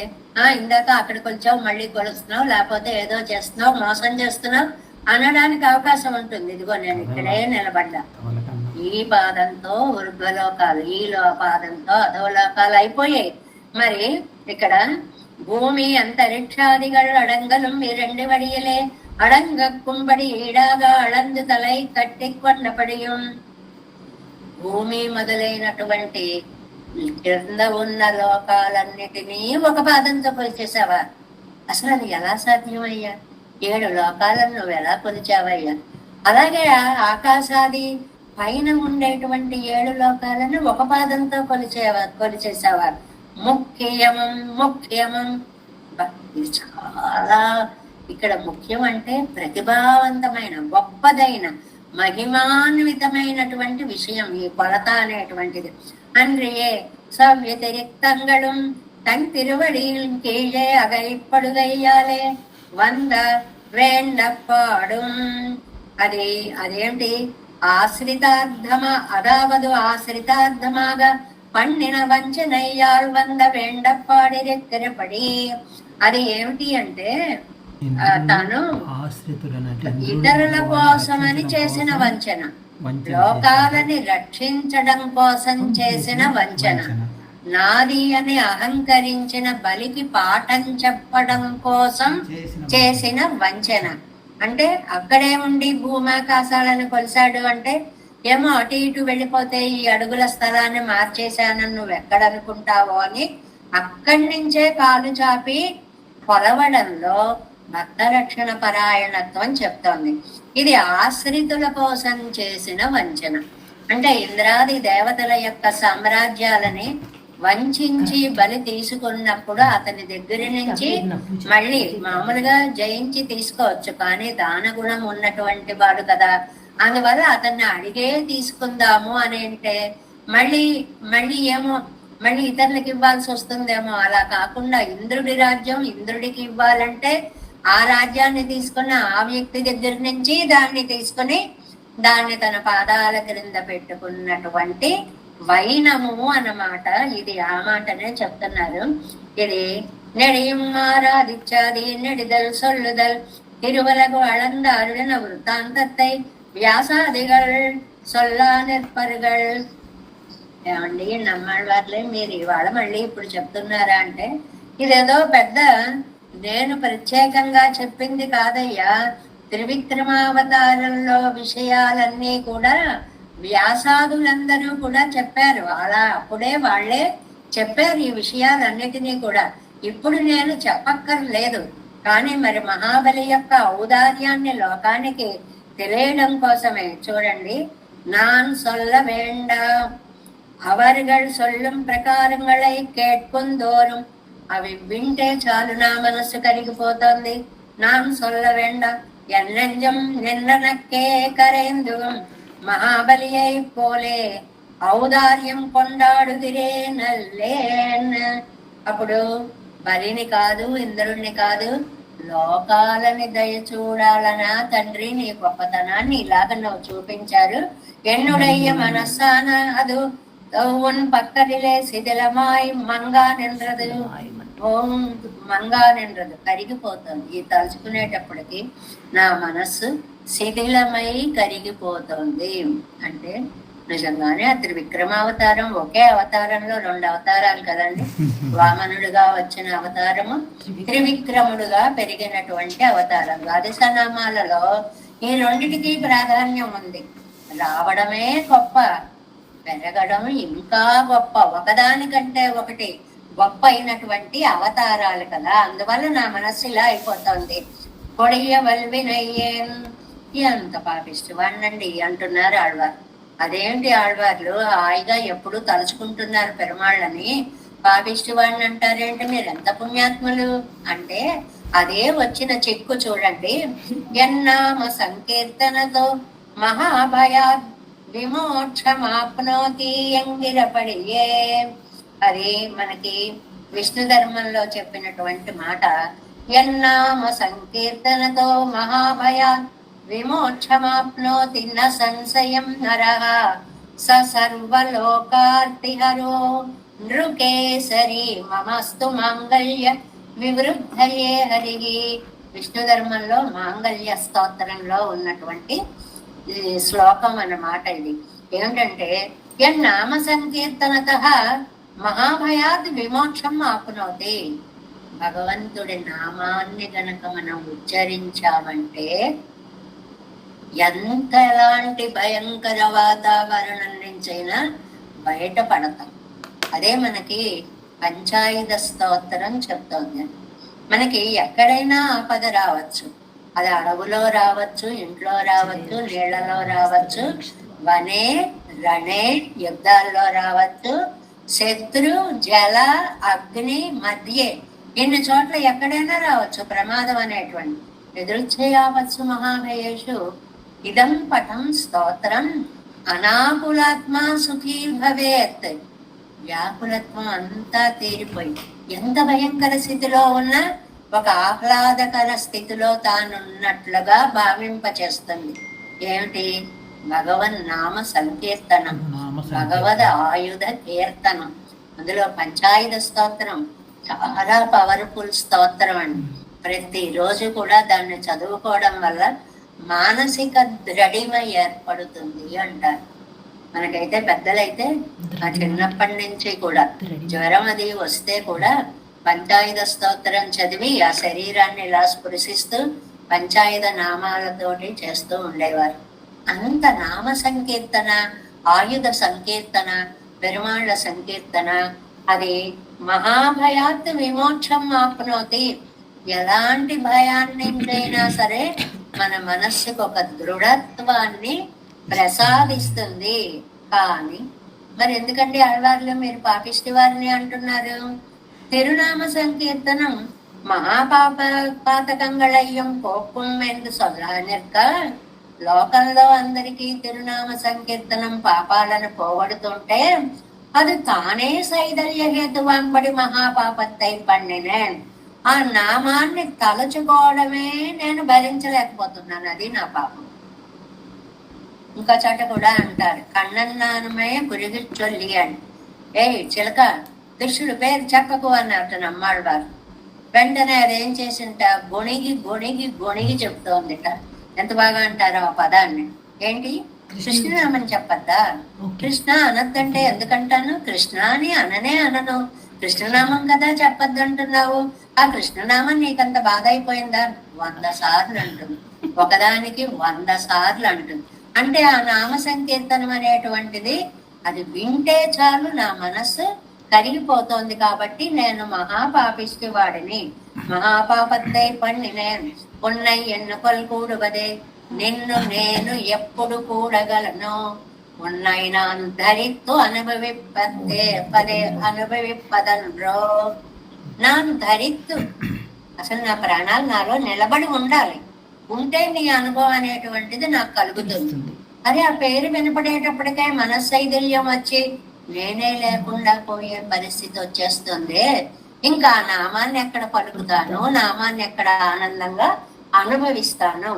ఇందాక అక్కడికి వచ్చావు, మళ్ళీ కొలుస్తున్నావు, లేకపోతే ఏదో చేస్తున్నావు, మోసం చేస్తున్నావు అనడానికి అవకాశం ఉంటుంది. ఇదిగో నేను ఇక్కడే నిలబడ్డా. ఈ పాదంతో ఊర్ధ్వలోకాలు, ఈ పాదంతో అధోలోకాలు అయిపోయాయి. మరి ఇక్కడ భూమి అంతరిక్షాదిகள் అడంగலும் 2 వడియలే అడంగ కుంబడి ఈడాగా అళందు తలై కట్టి కొండపడియం. భూమి మొదలైనటువంటి కింద ఉన్న లోకాలన్నిటినీ ఒక పాదంతో కొలిచేసావా? అసలు అది ఎలా సాధ్యమయ్యా? 7 లోకాలను నువ్వు ఎలా కొలిచావయ్యా? అలాగే ఆకాశాది పైన ఉండేటువంటి 7 లోకాలను ఒక పాదంతో కొలిచేసావా? ముఖ్యమం. ఇది చాలా ఇక్కడ ముఖ్యం అంటే ప్రతిభావంతమైన, గొప్పదైన, మహిమాన్వితమైనటువంటి విషయం ఈ కొలత అనేటువంటిది. அன்றையே சவ்யதிரிக்தங்களும் தன் திருவடியின் கீழே அகைப்படுகையாலே வந்த வேண்டப்பாடும். అదేంటి? ఆశ్రితార్థమ, అదావదు ఆశ్రితార్థమాగ పండిన వంచనయ్యాల్ వంద వేండప్పాడిరెక్కరపడి. అది ఏమిటి అంటే తను ఇతరుల కోసమని చేసిన వంచన, లోకాలని రక్షించడం కోసం చేసిన వంచన, నాది అని అహంకరించిన బలికి పాఠం చెప్పడం కోసం చేసిన వంచన. అంటే అక్కడే ఉండి భూమాకాశాలను కొలిసాడు అంటే, ఏమో అటు ఇటు వెళ్ళిపోతే ఈ అడుగుల స్థలాన్ని మార్చేశానని నువ్వు ఎక్కడనుకుంటావో అని అక్కడి నుంచే కాలు చాపి కొలవడంలో భక్త రక్షణ పరాయణత్వం చెప్తోంది. ఇది ఆశ్రితుల కోసం చేసిన వంచన. అంటే ఇంద్రాది దేవతల యొక్క సామ్రాజ్యాలని వంచి బలి తీసుకున్నప్పుడు అతని దగ్గర నుంచి మళ్ళీ మామూలుగా జయించి తీసుకోవచ్చు, కానీ దాన గుణం ఉన్నటువంటి వాడు కదా, అందువల్ల అతన్ని అడిగే తీసుకుందాము అని అంటే మళ్ళీ మళ్ళీ ఏమో మళ్ళీ ఇతరులకు ఇవ్వాల్సి వస్తుందేమో. అలా కాకుండా ఇంద్రుడి రాజ్యం ఇంద్రుడికి ఇవ్వాలంటే ఆ రాజ్యాన్ని తీసుకున్న ఆ వ్యక్తి దగ్గర నుంచి దాన్ని తీసుకుని దాన్ని తన పాదాల క్రింద పెట్టుకున్నటువంటి వైనము అన్నమాట. ఇది ఆ మాటనే చెప్తున్నారు. ఇది నెడియుమారాదిత్యాది నెడిదల్ సొల్లుదల్ తిరువలగు అళందారుడన వృత్తాంతத்தை వ్యాసాదిగల్ సొల్లా నెற்பరుగల్. ఏమండి నమ్మవాళ్ళే మీరు ఇవాళ మళ్ళీ ఇప్పుడు చెప్తున్నారా అంటే ఇదేదో పెద్ద నేను ప్రత్యేకంగా చెప్పింది కాదయ్యా, త్రివిక్రమావతారంలో విషయాలన్నీ కూడా వ్యాసాదులందరూ కూడా చెప్పారు. అలా అప్పుడే వాళ్ళే చెప్పారు ఈ విషయాలన్నిటినీ కూడా. ఇప్పుడు నేను చెప్పక్కర్లేదు, కానీ మరి మహాబలి యొక్క ఔదార్యాన్ని లోకానికి తెలియడం కోసమే చూడండి. நான் சொல்ல வேண்டாம் அவர்கள் சொல்லும் ప్రకారంగళై కేట్కొందోరం, అవి వింటే చాలు నా మనస్సు కరిగిపోతుంది. நான் சொல்ல வேண்டாம் ఎన్నెంజం నిన్ననక్కే కరేందుగం మహాబలియై పోలే ఔదార్యం కొండాడుదిరే నల్లేన్. అప్పుడు బలిని కాదు ఇంద్రుణ్ణి కాదు లోకాలని దయ చూడాలనా తండ్రి నీ గొప్పతనాన్ని ఇలాగ నువ్వు చూపించారు. ఎన్నుడయ్య మనస్సాన అదు ఉన్ పక్కరిలే శిథిలమాయ్ మంగా నింద్రదు, ఓం మంగా నింద్రదు కరిగిపోతుంది. ఈ తలుచుకునేటప్పటికి నా మనస్సు శిథిలమై కరిగిపోతుంది. అంటే నిజంగానే ఆ త్రివిక్రమావతారం ఒకే అవతారంలో 2 అవతారాలు కదండి. వామనుడుగా వచ్చిన అవతారము, త్రివిక్రముడుగా పెరిగినటువంటి అవతారం. ద్వాదశనామాలలో ఈ రెండిటికి ప్రాధాన్యం ఉంది. రావడమే గొప్ప, పెరగడం ఇంకా గొప్ప, ఒకదానికంటే ఒకటి గొప్ప అయినటువంటి అవతారాలు కదా. అందువల్ల నా మనస్సు ఇలా అయిపోతుంది. కొడియ వల్వినయ్యేన్, ఎంత పాపిష్టివాణ్ణండి అంటున్నారు ఆళ్వారు. అదేంటి ఆళ్వార్లు హాయిగా ఎప్పుడు తలుచుకుంటున్నారు పెరుమాళ్ళని, పాపిష్టివాణ్ణి అంటారేంటి, మీరు ఎంత పుణ్యాత్ములు అంటే అదే వచ్చిన చెక్కు చూడండి. ఎన్నామ సంకీర్తనతో మహాభయా విమోక్షమాప్నోతి ఎంగిరపడియే. అది మనకి విష్ణు ధర్మంలో చెప్పినటువంటి మాట. ఎన్నామ సంకీర్తనతో మహాభయా విమోక్షమాప్నోతి న సంశయం నరః స సర్వలోకార్తిహరో నృకేసరి మమస్తు మాంగళ్య వివృద్ధయే హరిహి. విష్ణు ధర్మంలో మాంగళ్య స్తోత్రంలో ఉన్నటువంటి శ్లోకం అన్నమాట ఇది. ఏమిటంటే యన్నామ సంకీర్తనతః మహాభయాద్ విమోక్షం ఆప్నోతి. భగవంతుడి నామాన్ని గనక మనం ఉచ్చరించామంటే ఎలాంటి భయంకర వాతావరణం నుంచైనా బయటపడతాం. అదే మనకి పంచాయుధ స్తోత్రం చెప్తోంది. మనకి ఎక్కడైనా ఆపద రావచ్చు, అది అడవులో రావచ్చు, ఇంట్లో రావచ్చు, నీళ్లలో రావచ్చు, వనే రణే యుద్ధాల్లో రావచ్చు, శత్రు జల అగ్ని మధ్యే ఇన్ని చోట్ల ఎక్కడైనా రావచ్చు ప్రమాదం అనేటువంటి. ఎదురుచేయవచ్చు మహాభయేషు ఇదం పఠం స్తోత్రం అనాకులాత్మ సుఖీ భవేత్. వ్యాకులత్వం అంతా తీరిపోయి ఎంత భయంకర స్థితిలో ఉన్నా ఒక ఆహ్లాదకర స్థితిలో తానున్నట్లుగా భావింపచేస్తుంది. ఏమిటి? భగవన్ నామ సంకీర్తనం, భగవద్ ఆయుధ కీర్తనం. అందులో పంచాయుధ స్తోత్రం చాలా పవర్ఫుల్ స్తోత్రం అండి. ప్రతిరోజు కూడా దాన్ని చదువుకోవడం వల్ల మానసిక దృఢిమ ఏర్పడుతుంది అంటారు. మనకైతే పెద్దలైతే ఆ చిన్నప్పటి నుంచి కూడా జ్వరం అది వస్తే కూడా పంచాయుధ స్తోత్రం చదివి ఆ శరీరాన్ని ఇలా స్పృశిస్తూ పంచాయుధ నామాలతోటి చేస్తూ ఉండేవారు. అంత నామ సంకీర్తన, ఆయుధ సంకీర్తన, పెరుమాళ్ళ సంకీర్తన అది మహాభయాత్ విమోక్షం ఆప్నోతి. ఎలాంటి భయాన్నింటైనా సరే మన మనస్సుకు ఒక దృఢత్వాన్ని ప్రసాదిస్తుంది. కానీ మరి ఎందుకండి ఆళ్వార్లు మీరు పాపిష్టి వారిని అంటున్నారు? తిరునామ సంకీర్తనం మహాపాప పాతకంగళయ్యం పోక్కుం ಎಂದು సొల్లానిర్క లోకంలో అందరికీ తిరునామ సంకీర్తనం పాపాలను పోగొడుతుంటే అది తానే సైదల్య హేతువాంబడి మహాపాపత్తై పండినేన్. ఆ నామాన్ని తలుచుకోవడమే నేను భరించలేకపోతున్నాను, అది నా పాపం. ఇంకో చోట కూడా అంటారు, కண்ணన్నానమే పురిగి చొల్లి అని. చిలక కృష్ణుడు పేరు చెప్పకు అన్నట్టు నమ్మాళ్ళవారు. వెంటనే అదేం చేసింట గొణిగి గొణిగి గొణిగి చెప్తోందిట. ఎంత బాగా అంటారు ఆ పదాన్ని. ఏంటి, కృష్ణనామని చెప్పద్దా? కృష్ణ అనద్దంటే ఎందుకంటాను? కృష్ణ అని అననే అనను, కృష్ణనామం కదా చెప్పద్దు అంటున్నావు. ఆ కృష్ణనామం నీకంత బాధ అయిపోయిందా? 100 సార్లు అంటుంది, ఒకదానికి 100 సార్లు అంటుంది. అంటే ఆ నామ సంకీర్తనం అనేటువంటిది అది వింటే చాలు నా మనస్సు కరిగిపోతోంది. కాబట్టి నేను మహాపాపిష్టి వాడిని, మహాపాపత్తై పండినేన్ ఉన్నై ఎన్నుకొల్ కూడువదే నిన్ను నేను ఎప్పుడు కూడగలను ఉన్నై నాన్ ధరిత్తు అనుభవిప్పదే పదే అనుభవిప్పదన్రో. నాన్ ధరిత్తు, అసలు నా ప్రాణాలు నాలో నిలబడి ఉండాలి, ఉంటే నీ అనుభవం అనేటువంటిది నాకు కలుగుతుంది. అదే ఆ పేరు వినపడేటప్పటికే మనస్సైథల్యం వచ్చి నేనే లేకుండా పోయే పరిస్థితి వచ్చేస్తుంది. ఇంకా నామాన్ని ఎక్కడ పలుకుతాను, నామాన్ని ఎక్కడ ఆనందంగా అనుభవిస్తాను?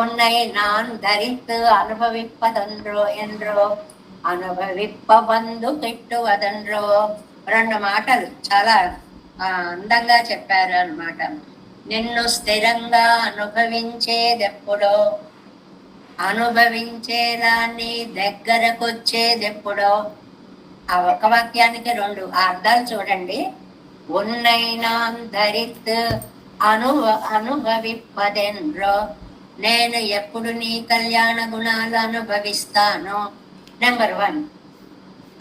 ఉన్నై నాన్ ధరిత్తు అనుభవిప్పదన్రో ఎండ్రో అనుభవిప్ప బంధు పెట్టువదన్రో. 2 మాటలు చాలా అందంగా చెప్పారు అన్నమాట. నిన్ను స్థిరంగా అనుభవించేదెప్పుడో, అనుభవించేదాన్ని దగ్గరకొచ్చేదెప్పుడో. ఆ ఒక వాక్యానికి 2 అర్థాలు చూడండి. ఉన్నైనాం ధరిత్ అనుభవిప్పదెన్రో, నేను ఎప్పుడు నీ కళ్యాణ గుణాలు అనుభవిస్తాను. నెంబర్ 1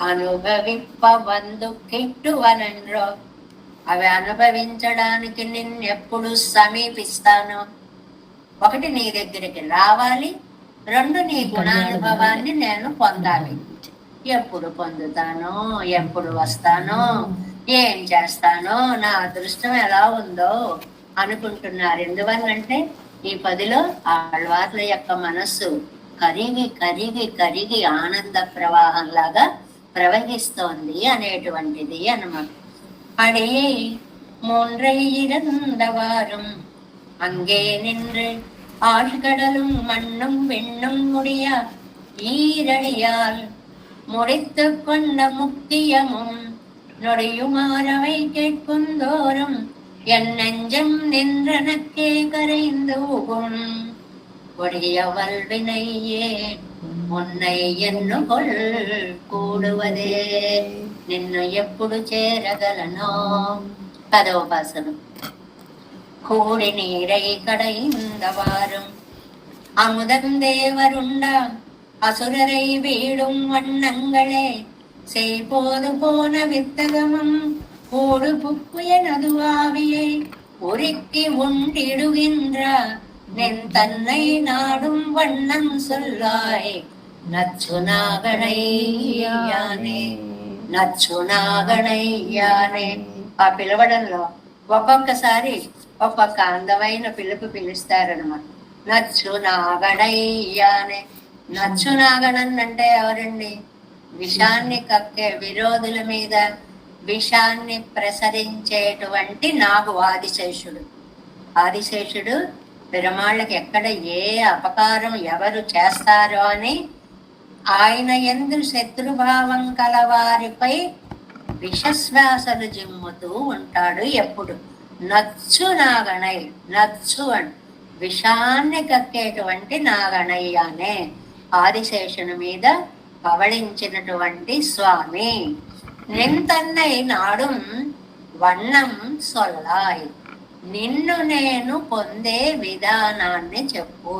అనుభవిప్ప బంధు కిట్టువనన్రో, అవి అనుభవించడానికి నిన్నెప్పుడు సమీపిస్తాను. 1 నీ దగ్గరికి రావాలి, 2 నీ గుణానుభవాన్ని నేను పొందాలి. ఎప్పుడు పొందుతానో, ఎప్పుడు వస్తానో, ఏం చేస్తానో, నా అదృష్టం ఎలా ఉందో అనుకుంటున్నారు. ఎందువల్లంటే ఈ 10లో ఆళ్వార్ల యొక్క మనస్సు కరిగి కరిగి కరిగి ఆనంద ప్రవాహంలాగా ప్రవహిస్తోంది అనేటువంటిది అన్నమాట. அடே மூன்றை இறந்தவாறும் அங்கே நின்று ஆழ்கடலும் மண்ணும் வெண்ணும் முடியா ஈரடியால் முடித்து கொண்ட முக்தியமும் நொடியுமாறவை கேட்குந்தோறும் என் நெஞ்சம் நின்றனக்கே கரைந்து ஊகும் ஒடிய வல்வினையே உன்னை ఎన్నుకొల్ కూడువదే నిన్ను ఎప్పుడు చేరగలనో. 10వ పాసనం. கூடி நீரை கடைந்தவாறும் அமுதந்தேவருண்ட அசுரரை வீடும் வண்ணங்களே செய்போது போன வித்தகமும் கூடு புக்குயனதுவாவியை உருக்கி உண்டிடுகின்ற நின் தன்னை நாடும் வண்ணம் சொல்லாய் నచ్చునాగణయ్యానే నచ్చునాగణయ్యానే. ఆ పిలవడంలో ఒక్కొక్కసారి ఒక్కొక్క అందమైన పిలుపు పిలుస్తారనమాట. నచ్చునాగణయ్యానే. నచ్చునాగణన్ అంటే ఎవరండి? విషాన్ని కక్కే విరోధుల మీద విషాన్ని ప్రసరించేటువంటి నాగు ఆదిశేషుడు. ఆదిశేషుడు పెరుమాళ్ళకి ఎక్కడ ఏ అపకారం ఎవరు చేస్తారో అని ఆయన యందు శత్రుభావం కలవారిపై విషశ్వాసలు జిమ్ముతూ ఉంటాడు ఎప్పుడు. నచ్చు నాగణై, నచ్చు అని విషాన్ని కక్కేటువంటి నాగణయ్యనే ఆదిశేషుని మీద పవళించినటువంటి స్వామి. నింతన్నై నాడుం వన్నం సొల్లాయ్, నిన్ను నేను పొందే విధానాన్ని చెప్పు.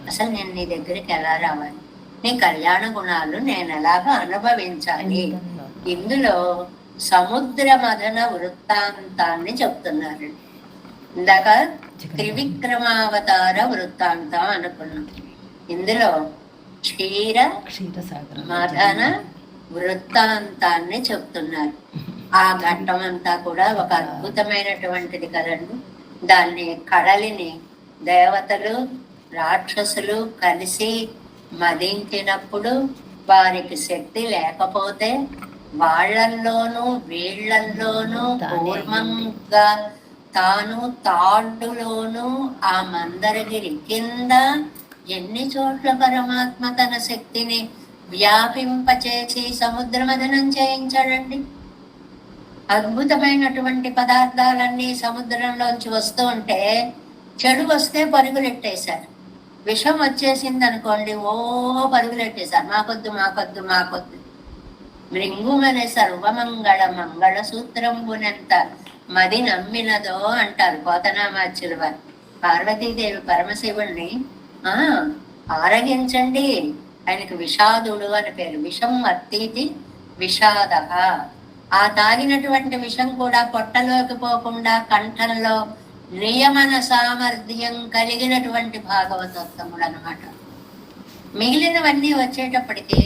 అసలు నేను నీ దగ్గరికి ఎలా రావాలి, నీ కళ్యాణ గుణాలు నేను ఎలాగా అనుభవించాలి? ఇందులో సముద్ర మదన వృత్తాంతాన్ని చెప్తున్నారు. ఇందాక త్రివిక్రమావతార వృత్తాంతం అనుకున్నాం. ఇందులో క్షీర మదన వృత్తాంతాన్ని చెప్తున్నారు. ఆ ఘట్టం అంతా కూడా ఒక అద్భుతమైనటువంటిది కదండి. దాన్ని కడలిని దేవతలు రాక్షసులు కలిసి మదించినప్పుడు వారికి శక్తి లేకపోతే వాళ్ళల్లోనూ వీళ్ళల్లోనూ కూర్మంగా తాను తాడులోను ఆ మందరగిరి కింద ఎన్ని చోట్ల పరమాత్మ తన శక్తిని వ్యాపింపచేసి సముద్రమదనం చేయించాడండి. అద్భుతమైనటువంటి పదార్థాలన్నీ సముద్రంలోంచి వస్తూ ఉంటే చెడు వస్తే పరుగులెట్టేశారు. విషం వచ్చేసింది అనుకోండి, ఓ పరుగులెట్టేశారు, మాకొద్దు మాకొద్దు మాకొద్దు. మృంగుమనే సర్వమంగళ మంగళ సూత్రంబునెంత మది నమ్మినదో అంటారు పోతనామాచ్యుల వారు. పార్వతీదేవి పరమశివుణ్ణి ఆరగించండి, ఆయనకు విషాదుడు అని పేరు. విషం అత్తీతి విషాద. ఆ తాగినటువంటి విషం కూడా పొట్టలోకి పోకుండా కంఠంలో నియమన సామర్థ్యం కలిగినటువంటి భాగవతోత్తముడు అనమాట. మిగిలినవన్నీ వచ్చేటప్పటికి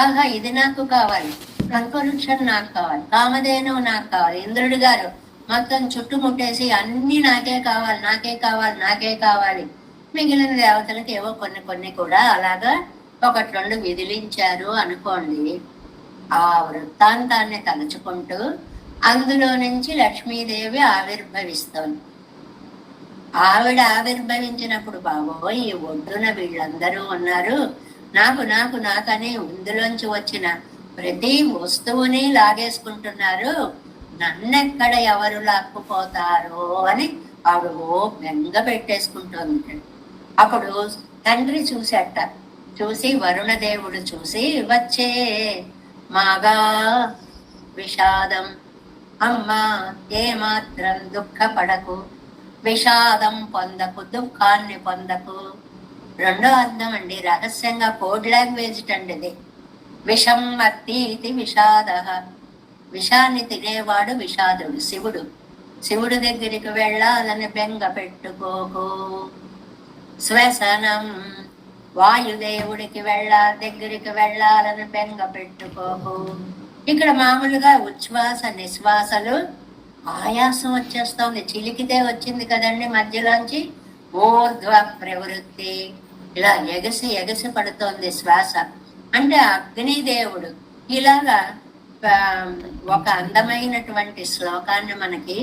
ఆహా ఇది నాకు కావాలి, కల్పవృక్షం నాకు కావాలి, కామధేనువు నాకు కావాలి, ఇంద్రుడి గారు మొత్తం చుట్టుముట్టేసి అన్ని నాకే కావాలి నాకే కావాలి నాకే కావాలి. మిగిలిన దేవతలకు ఏవో కొన్ని కొన్ని కూడా అలాగా ఒకటి రెండు విదిలించారు అనుకోండి. ఆ వృత్తాంతాన్ని తలుచుకుంటూ అందులో నుంచి లక్ష్మీదేవి ఆవిర్భవిస్తోంది. ఆవిడ ఆవిర్భవించినప్పుడు బాబోయ్ ఈ ఒడ్డున వీళ్ళందరూ ఉన్నారు, నాకు నాకు నాకని ఇందులోంచి వచ్చిన ప్రతి వస్తువుని లాగేసుకుంటున్నారు, నన్నెక్కడ ఎవరు లాక్కుపోతారో అని ఆవిడ ఓ బెంగ పెట్టేసుకుంటుంది. అప్పుడు తండ్రి చూసేట, చూసి వరుణదేవుడు చూసి వచ్చే మాగా విషాదం అమ్మా ఏమాత్రం దుఃఖపడకు, విషాదం పొందకు, దుఃఖాన్ని పొందకు. రెండో అర్థం అండి, రహస్యంగా కోడ్ లాంగ్వేజ్ అండి ఇది. విషం అత్తీతి విషాద. విషాన్ని తినేవాడు విషాదుడు, శివుడు. శివుడు దగ్గరికి వెళ్ళాలని బెంగ పెట్టుకోకు. శ్వసనం వాయుదేవుడికి దగ్గరికి వెళ్ళాలని బెంగ పెట్టుకోకు. ఇక్కడ మామూలుగా ఉచ్ఛ్వాస నిశ్వాసలు ఆయాసం వచ్చేస్తోంది, చిలికితే వచ్చింది కదండి మధ్యలోంచి. ఊర్ధ్వ ప్రవృత్తి ఇలా ఎగసి ఎగసి పడుతోంది శ్వాస. అంటే అగ్నిదేవుడు ఇలాగా ఒక అందమైనటువంటి శ్లోకాన్ని మనకి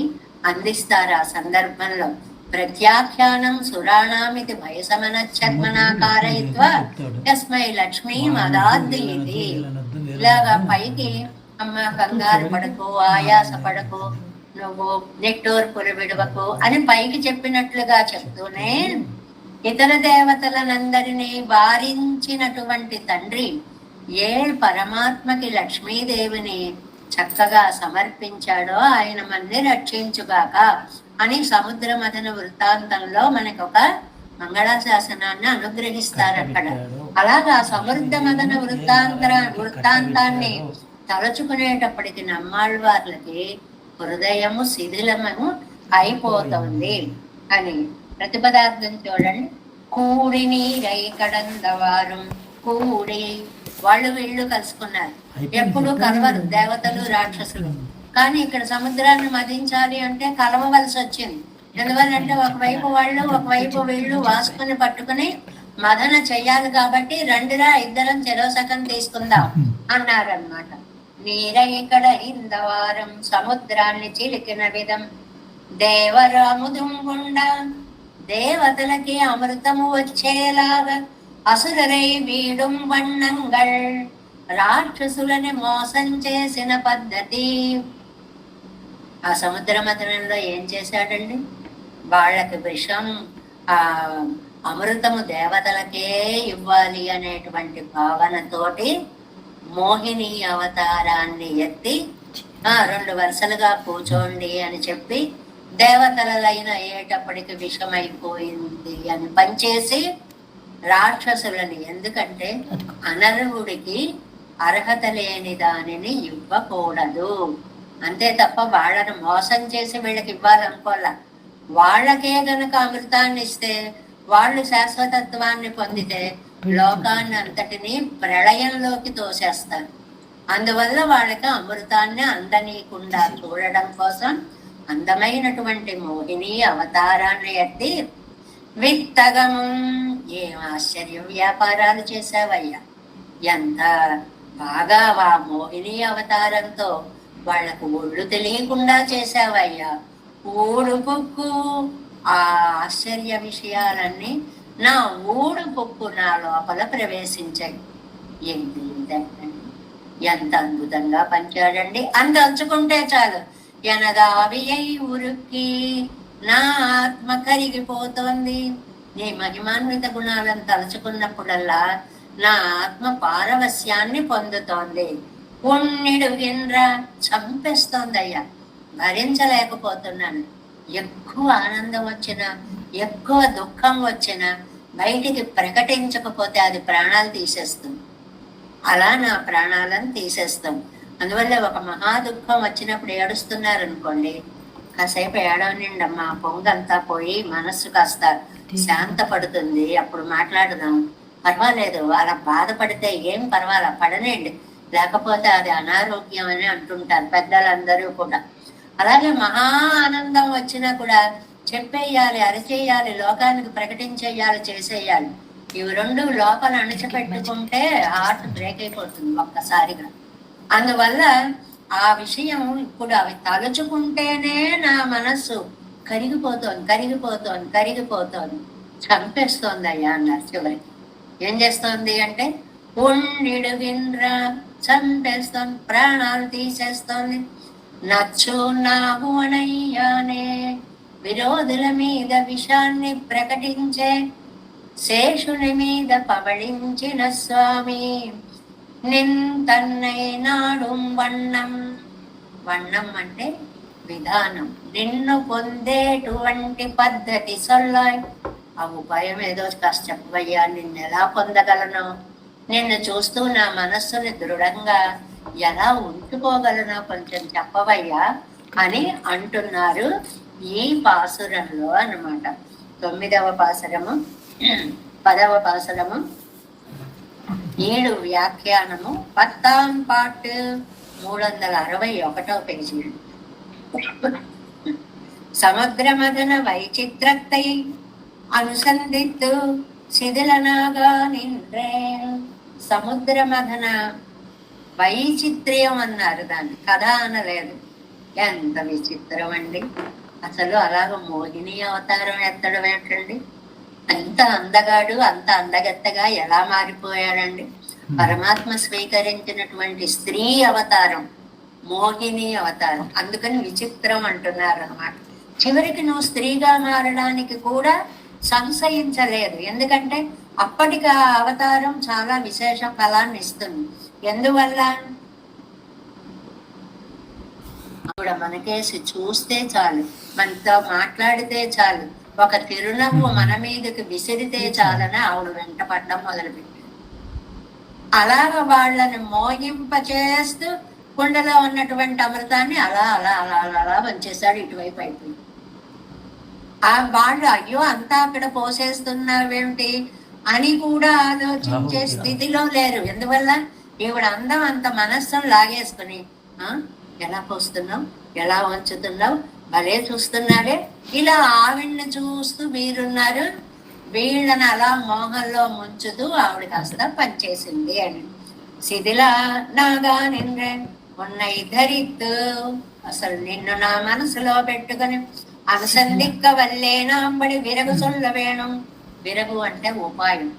అందిస్తారు ఆ సందర్భంలో. ప్రత్యాఖ్యానం సురాణామితి భయసమనచ్చమనాకారయిత్వ తస్మై లక్ష్మీ మదాద్ది. ఇది ఇలాగా పైకి అమ్మ కంగారు పడకు, ఆయాస పడకు, నువ్వు నెట్టూర్పులు విడవకు అని పైకి చెప్పినట్లుగా చెప్తూనే ఇతర దేవతలనందరినీ వారించినటువంటి తండ్రి ఏ పరమాత్మకి లక్ష్మీదేవిని చక్కగా సమర్పించాడో ఆయన మన్ని రక్షించుగాక అని సముద్ర మథన వృత్తాంతంలో మనకు ఒక మంగళాశాసనాన్ని అనుగ్రహిస్తారు అక్కడ. అలాగా సముద్ర మథన వృత్తాంతాన్ని తలుచుకునేటప్పటికి నమ్మాళ్ళవార్లకి హృదయము శిథిలము అయిపోతుంది అని. ప్రతిపదార్థం చూడండి. కూడి నీరై కడందవారం కూడి, వాళ్ళు వీళ్ళు కలుసుకున్నారు. ఎప్పుడు కలవరు దేవతలు రాక్షసులు, కానీ ఇక్కడ సముద్రాన్ని మదించాలి అంటే కలవవలసి వచ్చింది. ఎందువల్లంటే ఒకవైపు వాళ్ళు ఒకవైపు వీళ్ళు వాసుకుని పట్టుకుని మదన చెయ్యాలి కాబట్టి రండిరా ఇద్దరం చెరోసకం తీసుకుందాం అన్నారన్నమాట. నీరైకడ ఇందవారం సముద్రాన్ని చిలికిన విధం దేవరాముదుంగుండా, దేవతలకి అమృతము వచ్చేలాగా అసురరై వీడుం వన్నంగల్, రాక్షసులని మోసం చేసిన పద్ధతి. ఆ సముద్ర మథనంలో ఏం చేశాడండి? వాళ్ళకి విషం అమృతము దేవతలకే ఇవ్వాలి అనేటువంటి భావనతోటి మోహిని అవతారాన్ని ఎత్తి 2 వరుసలుగా కూర్చోండి అని చెప్పి దేవతలైన అయ్యేటప్పటికి విషమైపోయింది అని పనిచేసి రాక్షసులని, ఎందుకంటే అనర్హుడికి అర్హత లేని దానిని ఇవ్వకూడదు అంతే తప్ప వాళ్ళను మోసం చేసి వీళ్ళకి ఇవ్వాలనుకోలే. వాళ్ళకే గనక అమృతాన్ని ఇస్తే వాళ్ళు శాశ్వతత్వాన్ని పొందితే లోకాన్ని అంతటిని ప్రళయంలోకి తోసేస్తారు. అందువల్ల వాళ్ళకి అమృతాన్ని అందనీయకుండా చూడడం కోసం అందమైనటువంటి మోహిని అవతారాన్ని ఎత్తి విత్తగము, ఏం ఆశ్చర్యం వ్యాపారాలు చేసావయ్యా, ఎంత బాగా ఆ మోహిని అవతారంతో వాళ్లకు ఒళ్ళు తెలియకుండా చేసావయ్యా. ఊడు పొక్కు, ఆ ఆశ్చర్య విషయాలన్నీ నా ఊడు పొక్కు నా లోపల ప్రవేశించాయి. ఏంటి ఎంత అద్భుతంగా పంచాడండి. అంత అంచుకుంటే చాలు, ఎనదావి అయి ఉరుక్కి నా ఆత్మ కరిగిపోతోంది. నీ మహిమాన్విత గుణాలను తలుచుకున్నప్పుడల్లా నా ఆత్మ పారవస్యాన్ని పొందుతోంది. పుణ్యుడుగిన్ర చంపేస్తోందయ్యా, భరించలేకపోతున్నాను. ఎక్కువ ఆనందం వచ్చినా, ఎక్కువ దుఃఖం వచ్చినా బయటికి ప్రకటించకపోతే అది ప్రాణాలు తీసేస్తుంది. అలా నా ప్రాణాలను తీసేస్తాం. అందువల్ల ఒక మహా దుఃఖం వచ్చినప్పుడు ఏడుస్తున్నారనుకోండి, కాసేపు ఏడవనిండమ్మా, పొంగంతా పోయి మనస్సు కాస్త శాంతపడుతుంది, అప్పుడు మాట్లాడదాం, పర్వాలేదు. అలా బాధపడితే ఏం పర్వాలా, పడనేండి, లేకపోతే అది అనారోగ్యం అని అంటుంటారు పెద్దలందరూ కూడా. అలాగే మహా ఆనందం వచ్చినా కూడా చెప్పేయాలి, అరిచేయాలి, లోకానికి ప్రకటించేయాలి, చేసేయాలి. ఇవి రెండు లోపల అణిచిపెట్టుకుంటే హార్ట్ బ్రేక్ అయిపోతుంది ఒక్కసారిగా. అందువల్ల ఆ విషయం ఇప్పుడు అవి తలుచుకుంటేనే నా మనస్సు కరిగిపోతోంది, కరిగిపోతోంది, కరిగిపోతోంది, చంపేస్తోంది అయ్యా అన్నారు. చివరికి ఏం చేస్తోంది అంటే పుణ్యుడు విన్ర చంపేస్తోంది, ప్రాణాలు తీసేస్తోంది. నచ్చు నాగు అనయ్యానే, విరోధుల మీద విషాన్ని ప్రకటించే శేషుని మీద పవళించిన స్వామి. నింతన్నై నాడుం వన్నం, వన్నం అంటే విధానం, నిన్ను పొందేటువంటి పద్ధతి సొల్లాయ్. ఆ ఉపాయం ఏదో కాస్త చెప్పవయ్యా, నిన్ను ఎలా పొందగలను, నిన్ను చూస్తూ నా మనస్సుని దృఢంగా ఎలా ఉంచుకోగలనో కొంచెం చెప్పవయ్యా అని అంటున్నారు ఈ పాసురంలో అన్నమాట. 9వ పాసురము, 10వ పాసురము, 7 వ్యాఖ్యానము, 10ాం పార్ట్ 361వ పేజీ. సమగ్రమదన వైచిత్రక్తై అనుసంధిత్తు శిథిలనాగా నిండ్రే. సముద్రమదన వైచిత్ర్యం అన్నారు, దాన్ని కథ అనలేదు. ఎంత విచిత్రం అండి అసలు. అలాగ మోహిని అవతారం ఎత్తడం ఏంటండి, అంత అందగాడు అంత అందగత్తగా ఎలా మారిపోయాడండి. పరమాత్మ స్వీకరించినటువంటి స్త్రీ అవతారం మోహిని అవతారం, అందుకని విచిత్రం అంటున్నారు అన్నమాట. చివరికి నువ్వు స్త్రీగా మారడానికి కూడా సంశయించలేదు, ఎందుకంటే అప్పటికి ఆ అవతారం చాలా విశేష ఫలాన్ని ఇస్తుంది. ఎందువల్ల ఆవిడ మనకేసి చూస్తే చాలు, మనతో మాట్లాడితే చాలు, ఒక తిరునవ్వు మన మీదకి విసిరితే చాలని ఆవిడ వెంట పడ్డం మొదలుపెట్టింది. అలాగ వాళ్ళని మోగింపచేస్తూ కుండలో ఉన్నటువంటి అమృతాన్ని అలా అలా అలా అలా అలా వంచేశాడు, ఇటువైపు అయిపోయింది. ఆ వాళ్ళు అయ్యో అంతా అక్కడ పోసేస్తున్నావేమిటి అని కూడా ఆలోచించే స్థితిలో లేరు. ఎందువల్ల ఈవిడ అందం అంత మనస్సును లాగేసుకుని ఎలా పోస్తున్నావు, ఎలా వంచుతున్నావు, భలే చూస్తున్నాడే, ఇలా ఆవిడ్ని చూస్తూ వీరున్నారు, వీళ్ళని అలా మోహంలో ముంచుతూ ఆవిడ కాస్త పనిచేసింది అని. శిథిల నాగా నిన్నే ఉన్న ఇద్దరిత్తు, అసలు నిన్ను నా మనసులో పెట్టుకుని అనుసంధిక్క వల్లేనాంబడి విరగు సొల్ల వేణం. విరగు అంటే ఉపాయం.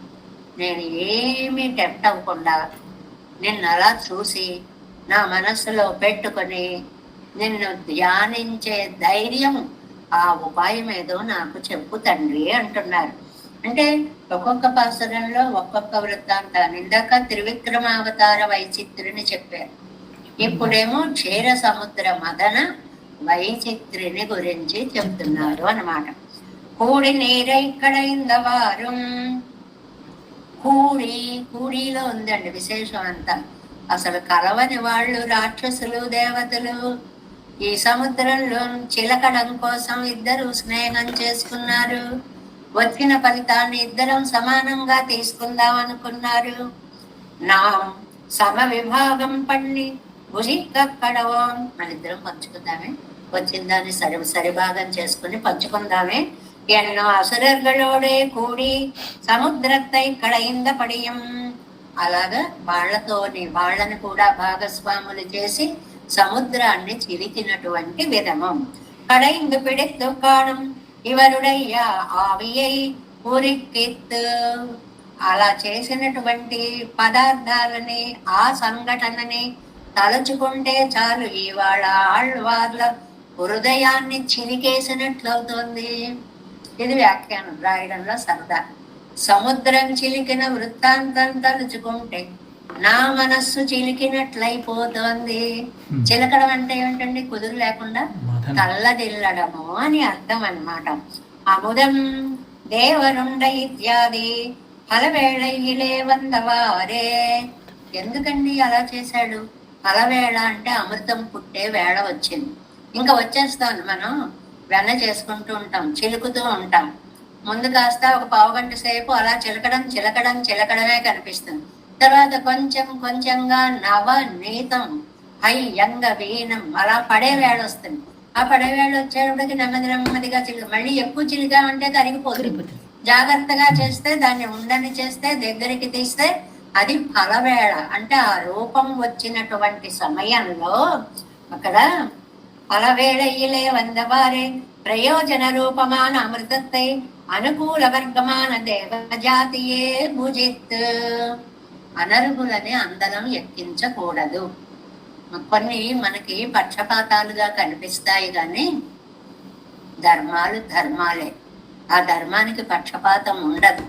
నేను ఏమీ టెంప్ట్ అవ్వకుండా నిన్ను అలా చూసి నా మనస్సులో పెట్టుకొని నిన్ను ధ్యానించే ధైర్యం, ఆ ఉపాయం ఏదో నాకు చెప్పు తండ్రి అంటున్నారు. అంటే ఒక్కొక్క పాసురంలో ఒక్కొక్క వృత్తాంతాన్ని, ఇందాక త్రివిక్రమావతార వైచిత్రిని చెప్పారు, ఇప్పుడేమో క్షీర సముద్ర మదన వైచిత్రిని గురించి చెప్తున్నారు అన్నమాట. కూడి నీరైక్కడైందవారు, కూడిలో ఉందండి విశేషం అంతా. అసలు కలవని వాళ్ళు రాక్షసులు దేవతలు ఈ సముద్రంలో చిలకడం కోసం ఇద్దరు స్నేహం చేసుకున్నారు. వచ్చిన ఫలితాన్ని ఇద్దరం సమానంగా తీసుకుందాం అనుకున్నారు. నా సమ విభాగం పన్ని భుజిక్కడవం, మనిద్దరం పంచుకుందామే, వచ్చిన దాన్ని సరిభాగం చేసుకుని పంచుకుందామే. ఎన్నో అసురர்களోడే కూడి సముద్రத்தை కడయింద పడియం, అలాగా వాళ్ళని కూడా భాగస్వాములు చేసి సముద్రాన్ని చిలికినటువంటి విధము. కడయిందు పిడిత్తు కాణం ఇవరుడయ్య ఆవియై ఉరిక్కిత్తు, అలా చేసినటువంటి పదార్థాలని ఆ సంఘటనని తలుచుకుంటే చాలు ఇవాళ ఆళ్వార్ల హృదయాన్ని చిలికేసినట్లవుతుంది. ఇది వ్యాఖ్యానం రాయడంలో సరదా. సముద్రం చిలికిన వృత్తాంతం తలుచుకుంటే నా మనస్సు చిలికినట్లయిపోతుంది. చిలకడం అంటే ఏమిటండి? కుదురు లేకుండా కళ్ళదిల్లడము అని అర్థం అన్నమాట. అముదం దేవరుండ ఇత్యాది ఫలవేళయిలే వందవారే. ఎందుకండి అలా చేశాడు? ఫలవేళ అంటే అమృతం పుట్టే వేళ వచ్చింది. ఇంకా వచ్చేస్తాం, మనం వెన్న చేసుకుంటూ ఉంటాం, చిలుకుతూ ఉంటాం. ముందు కాస్త ఒక పావుగంట సేపు అలా చిలకడమే కనిపిస్తుంది. తర్వాత కొంచెం కొంచెంగా నవనీతం హయ్యంగ వీణం అలా పడే వేళ వస్తుంది. ఆ పడే వేళ వచ్చేటప్పటికి నెమ్మదిగా మళ్ళీ ఎక్కువ చిలికామంటే కరిగిపోతుంది. జాగ్రత్తగా చేస్తే, దాన్ని ఉండని చేస్తే, దగ్గరికి తీస్తే అది ఫలవేళ. అంటే ఆ రూపం వచ్చినటువంటి సమయంలో అక్కడ ఫలవేళయిలే వందవారే ప్రయోజన రూపమాన అమృతத்தை అనుకూల వర్గమాన దేవజాతియే భుజిత్. అనర్హులని అందరం ఎక్కించకూడదు. కొన్ని మనకి పక్షపాతాలుగా కనిపిస్తాయి, కానీ ధర్మాలు ధర్మాలే. ఆ ధర్మానికి పక్షపాతం ఉండదు.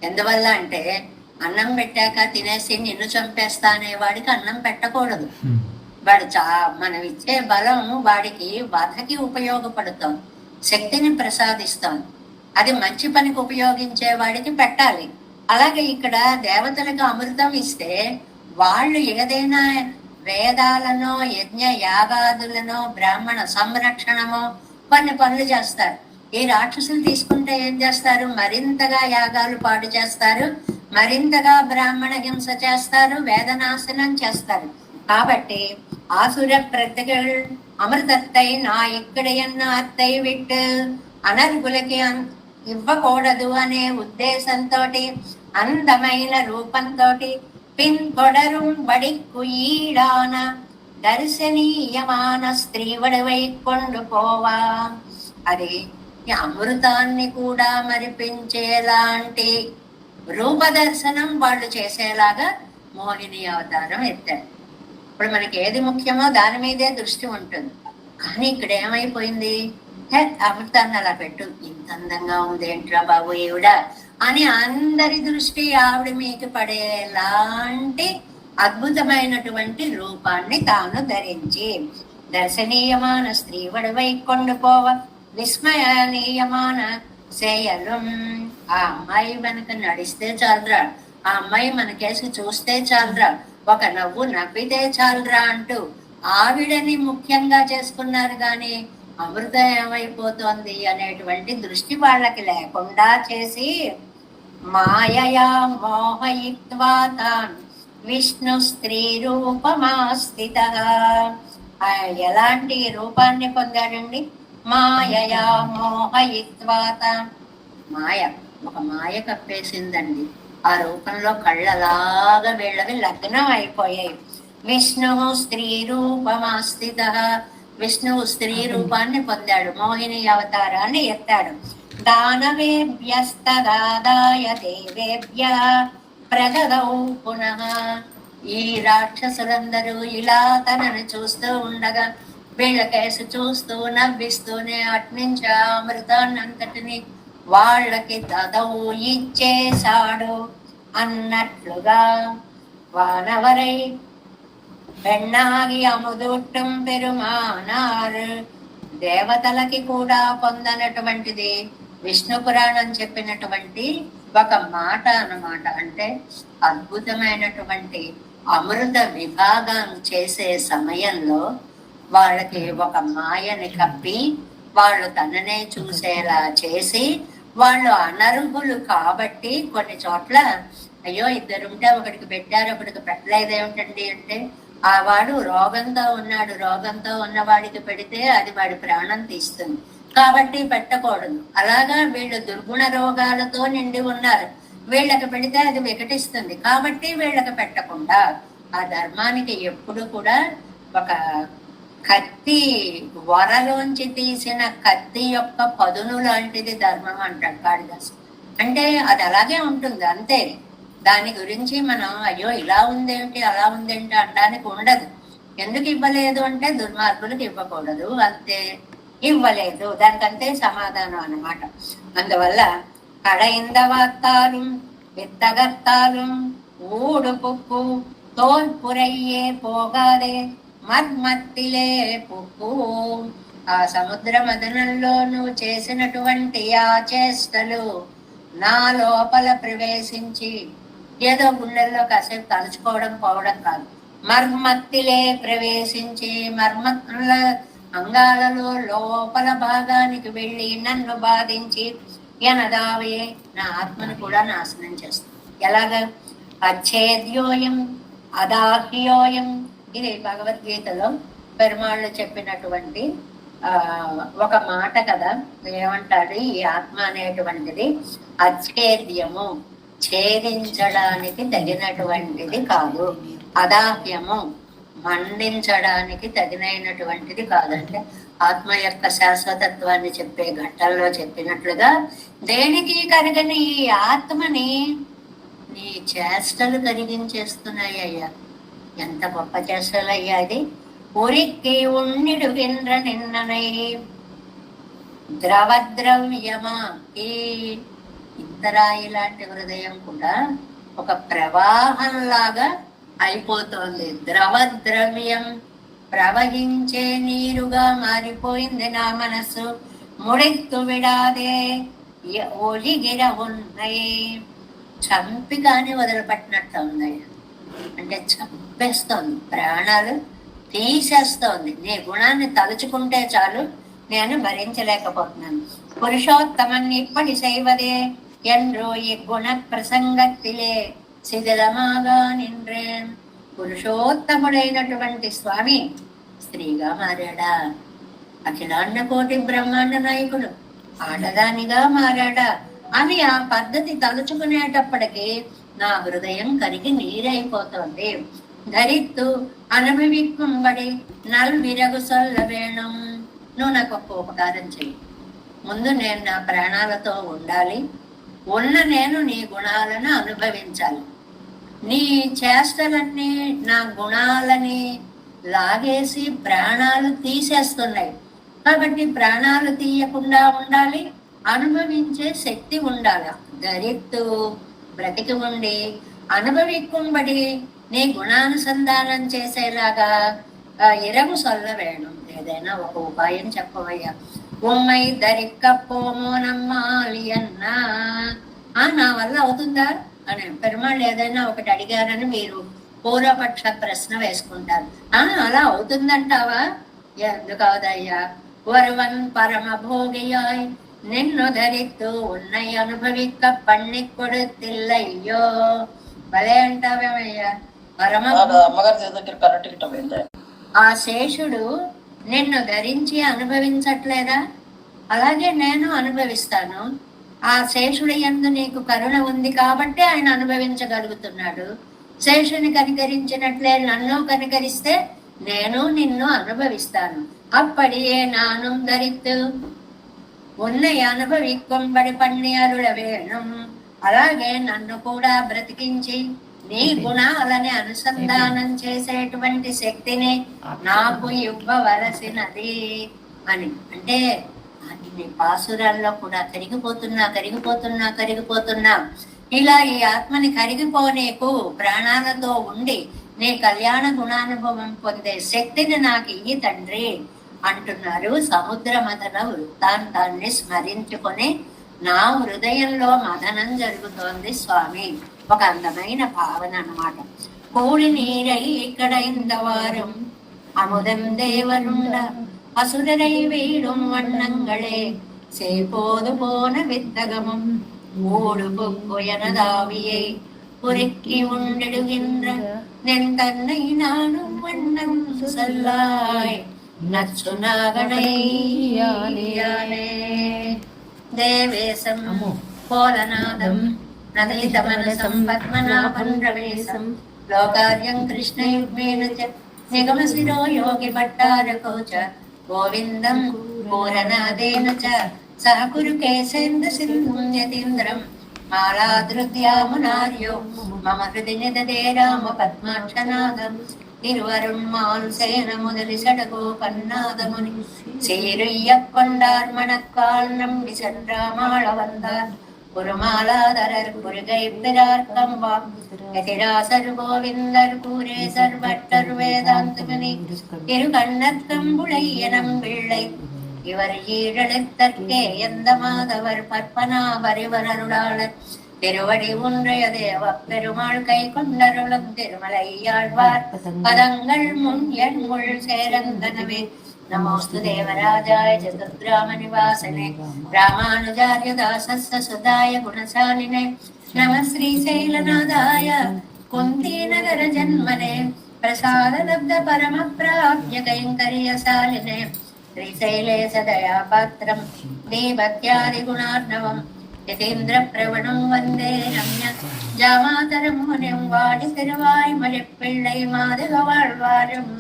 ఎందువల్ల అంటే అన్నం పెట్టాక తినేసి నిన్ను చంపేస్తా అనేవాడికి అన్నం పెట్టకూడదు. వాడు మనం ఇచ్చే బలం వాడికి వధకి ఉపయోగపడుతాం, శక్తిని ప్రసాదిస్తాం. అది మంచి పనికి ఉపయోగించే వాడికి పెట్టాలి. అలాగే ఇక్కడ దేవతలకు అమృతం ఇస్తే వాళ్ళు ఏదైనా వేదాలనో యజ్ఞ యాగాదులనో బ్రాహ్మణ సంరక్షణమో కొన్ని పనులు చేస్తారు. ఈ రాక్షసులు తీసుకుంటే ఏం చేస్తారు? మరింతగా యాగాలు పాడు చేస్తారు, మరింతగా బ్రాహ్మణ హింస చేస్తారు, వేదనాశనం చేస్తారు. కాబట్టి ఆసుర ప్రతిகள் అమృతத்தை నా ఇక్కడయన్న అత్తై విట్టు అనర్హులకి ఇవ్వకూడదు అనే ఉద్దేశంతో అందమైన రూపంతో పిన్కొడరుం బడిక్కు ఈడాన దర్శనీయమాన స్త్రీవడివై కొండుకోవా. అది అమృతాన్ని కూడా మరిపించేలాంటి రూపదర్శనం వాళ్ళు చేసేలాగా మోహిని అవతారం ఎత్తారు. ఇప్పుడు మనకి ఏది ముఖ్యమో దాని మీదే దృష్టి ఉంటుంది. కానీ ఇక్కడ ఏమైపోయింది? అమృతాన్ని అలా పెట్టు, ఇంత అందంగా ఉంది ఏంట్రా బాబు ఈవిడ అని అందరి దృష్టి ఆవిడ మీకు పడేలాంటి అద్భుతమైనటువంటి రూపాన్ని తాను ధరించి దర్శనీయమాన స్త్రీవడివై కొండుకోవ విస్మయనీయమాన సేయలు. ఆ అమ్మాయి మనకు నడిస్తే చాలరా, ఆ అమ్మాయి మనకేసి చూస్తే చాలరా, ఒక నవ్వు నవ్వితే చాలరా అంటూ ఆవిడని ముఖ్యంగా చేసుకున్నారు. కానీ అమృతం ఏమైపోతోంది అనేటువంటి దృష్టి వాళ్ళకి లేకుండా చేసి మాయయా మోహయిత్వా తాన్ విష్ణు స్త్రీ రూపమాస్థిత. ఎలాంటి రూపాన్ని పొందాడండి? మాయయా మోహయిత్వా తాన్, మాయ, ఒక మాయ కప్పేసిందండి. ఆ రూపంలో కళ్ళలాగా వీళ్ళవి లగ్నం అయిపోయాయి. విష్ణు స్త్రీ రూపమాస్థిత, విష్ణువు స్త్రీ రూపాన్ని పొందాడు, మోహిని అవతారాన్ని ఎత్తాడు. దానవేభ్యస్తదాదాయ దేవేభ్య ప్రదదౌ పునః. ఈ రాక్షసులందరూ ఇలా తనని చూస్తూ ఉండగా వీళ్ళకేసి చూస్తూ నవ్విస్తూనే అట్నుంచి అమృతాన్నంతటిని వాళ్ళకి దదవు ఇచ్చేశాడు అన్నట్లుగా వానవరై పెన్నాగి అముదూట్టం పెరుమానారు. దేవతలకి కూడా పొందనటువంటిది విష్ణు పురాణం చెప్పినటువంటి ఒక మాట అన్నమాట. అంటే అద్భుతమైనటువంటి అమృత విభాగం చేసే సమయంలో వాళ్ళకి ఒక మాయని కప్పి వాళ్ళు తననే చూసేలా చేసి వాళ్ళు అనర్హులు కాబట్టి కొన్ని చోట్ల అయ్యో ఇద్దరుంటే ఒకడికి పెట్టారు ఒకడికి పెట్టలేదేమిటండి అంటే ఆ వాడు రోగంతో ఉన్నవాడికి పెడితే అది వాడి ప్రాణం తీస్తుంది కాబట్టి పెట్టకూడదు. అలాగా వీళ్ళు దుర్గుణ రోగాలతో నిండి ఉన్నారు, వీళ్ళకి పెడితే అది వికటిస్తుంది కాబట్టి వీళ్ళకి పెట్టకుండా. ఆ ధర్మానికి ఎప్పుడు కూడా ఒక కత్తి వరలోంచి తీసిన కత్తి యొక్క పదును లాంటిది ధర్మం అంటాడు కాళిదాసు. అంటే అది అలాగే ఉంటుంది అంతే. దాని గురించి మనం అయ్యో ఇలా ఉందేంటి అలా ఉందేంటి అనడానికి ఉండదు. ఎందుకు ఇవ్వలేదు అంటే దుర్మార్గులకు ఇవ్వకూడదు అంతే, ఇవ్వలేదు దానికంతే సమాధానం అన్నమాట. అందువల్ల కడయిందవాత్తాலும் வித்தகத்தாலும் ஊடு புக்கு தோல் புரையே போகாదే మర్మత్తిలే పుక్కు. ఆ సముద్ర మదనంలో నువ్వు చేసినటువంటి ఆ చేష్టలు నా లోపల ప్రవేశించి ఏదో గుండెల్లో కాసేపు తలుచుకోవడం పోవడం కాదు, మర్మత్తిలే ప్రవేశించి మర్మల అంగాలలో లోపల భాగానికి వెళ్ళి నన్ను బాధించి ఎనదావే నా ఆత్మను కూడా నాశనం చేస్తుంది. ఎలాగా? అచ్ఛేద్యోయం అదాహ్యోయం. ఇది భగవద్గీతలో పెరుమాళ్ళు చెప్పినటువంటి ఒక మాట కదా. ఏమంటాడు? ఈ ఆత్మ అనేటువంటిది అచ్ఛేద్యము, ఛేదించడానికి తగినటువంటిది కాదు, అదాహ్యము, మండించడానికి తగినటువంటిది కాదంటే ఆత్మ యొక్క శాశ్వతత్వాన్ని చెప్పే ఘట్టంలో చెప్పినట్లుగా దేనికి కరగని ఈ ఆత్మని నీ చేష్టలు కరిగించేస్తున్నాయి అయ్యా. ఎంత గొప్ప చేష్టలు అయ్యా అది. ఉరికి ఉన్నిడు విండ్ర నిన్ననై ద్రవద్రవ్యమా. ఈ ఇంతరాయి లాంటి హృదయం కూడా ఒక ప్రవాహంలాగా అయిపోతోంది. ద్రవద్రవ్యం, ప్రవహించే నీరుగా మారిపోయింది నా మనసు. ముడెత్తు విడాదే ఒలిగిర ఉన్నాయి. చంపి కానీ వదిలిపెట్టినట్టు ఉంది. అంటే చంపేస్తోంది, ప్రాణాలు తీసేస్తోంది. నీ గుణాన్ని తలుచుకుంటే చాలు నేను భరించలేకపోతున్నాను. పురుషోత్తమన్ ఇప్పటి శైవదే ఎండ్రో ఈ గుణ ప్రసంగத்திலே శిథిలమాగా నిండ్రేన్. పురుషోత్తముడైనటువంటి స్వామి స్త్రీగా మారాడా? అఖిలాండ కోటి బ్రహ్మాండ నాయకుడు ఆడదానిగా మారాడా అని ఆ పద్ధతి తలుచుకునేటప్పటికీ నా హృదయం కరిగి నీరైపోతుంది. ధరిత్తు అనుభవిక్కుబడి నల్విరగు సొల్ల వేణం. నువ్వు నాకు ఒక్క ఉపకారం చెయ్యి. ముందు నేను నా ప్రాణాలతో ఉండాలి, ఉన్న నేను నీ గుణాలను అనుభవించాలి. నీ చేష్టలన్నీ నా గుణాలని లాగేసి ప్రాణాలు తీసేస్తున్నాయి. కాబట్టి ప్రాణాలు తీయకుండా ఉండాలి, అనుభవించే శక్తి ఉండాలి. ధరిత్తు, బ్రతికి ఉండి అనుభవిక్కుబడి నీ గుణానుసంధానం చేసేలాగా ఇరగు సొల్ల వేణం. ఏదైనా ఒక ఉపాయం చెప్పవయ్యా. ఉమ్మై ధరిక్కపోమోనమ్మాలి అన్నా. నా వల్ల అవుతుందా అని పెరుమాళ్ళు ఏదైనా ఒకటి అడిగారని మీరు పూర్వపక్ష ప్రశ్న వేసుకుంటారు. అలా అవుతుందంటావా? ఎందుకు అవదయ్యా? ఒరువన్ పరమ భోగియాయ్ నిన్ను ధరిత్తు ఉన్నై అనుభవిక్క పన్ని కొడుతిల్లయ్యో. భలే అంటావేమయ్యా. పరమ ఆ శేషుడు నిన్ను ధరించి అనుభవించట్లేదా? అలాగే నేను అనుభవిస్తాను. ఆ శేషుడి యందు నీకు కరుణ ఉంది కాబట్టి ఆయన అనుభవించగలుగుతున్నాడు. శేషుని కనికరించినట్లే నన్ను కనికరిస్తే నేను నిన్ను అనుభవిస్తాను. అప్పడియే నాను ధరిత్తు ఉన్నై అనుభవిక్కుబడి పన్ని అరుడ వేణం. అలాగే నన్ను కూడా బ్రతికించి నీ గుణాలని అనుసంధానం చేసేటువంటి శక్తిని నాకు ఇవ్వవలసినది అని. అంటే అన్ని పాసురాల్లో కూడా కరిగిపోతున్నా ఇలా ఈ ఆత్మని కరిగిపోనేకు ప్రాణాలతో ఉండి నీ కళ్యాణ గుణానుభవం పొందే శక్తిని నాకు ఇయ్యి తండ్రి అంటున్నారు. సముద్ర మదన వృత్తాంతాన్ని స్మరించుకొని నా హృదయంలో మదనం జరుగుతోంది స్వామి. ఒక అందమైన భావన అన్నమాట. కూడి నీరై ఇక్కడ ఇందవారం அமுதம் தேவருண்ட அசுரரை வீடும் வண்ணங்களே சேப்போது போன வித்தகமும் ஊடு பொக்கு எனதாவியை பொறுக்கி உண்டிடுகின்ற நென் தன்னை நானும் வண்ணம் சொல்லாய் நச்சுநாகனை தேவேசம் போலநாதம் నదలితమనసం పద్మనాభం రమేశం లోకార్యం కృష్ణయుగ్మేన చ నిగమశిరో యోగి భట్టారకో చ గోవిందం పూరనాదేన చ సహ కురు కేశేంద్ర సింధుం యతీంద్రం మాలాధృత్యామునార్యో మమ హృది నిదదే రామ పద్మాక్షనాదం తిరువరుణ్మానుసేన ముదలి సడగోపన్నాదముని சீரையக்கொண்டார் நம்பி சென்றாமாள வந்தார் குருமாலாதரர் குருகை பிறார்க்கம்பாம் எதிராசர் கோவிந்தர் கூரேசர் பட்டர் வேதாந்தமணி திரு கண்ணத்தம்புளை எனம் பிள்ளை இவர் ஈழத்தற்கே எந்த மாதவர் பற்பனாபரிவரருளாளர் திருவடி ஒன்றைய தேவ பெருமாள் கை கொண்டருளும் திருமலையாழ்வார் பதங்கள் முன் என் முள் சேரந்தனவே नमोस्तु देवराजाय चतुर्ग्राम निवासने रामानुजार्य दासस्य सुदाय गुणशालिने नमः श्रीशैलनाथाय कुन्तीनगर जन्मने प्रसादलब्ध परम प्राप्य कैङ्कर्यशालिने श्रीशैले सदया पात्रं दीभक्त्यादिगुणार्णवं यतीन्द्र प्रवणं वन्दे रम्य जामातरं मुनिं वाडि तिरुवाय्मलिप्पिळ्ळै माधववाழ்வாரும்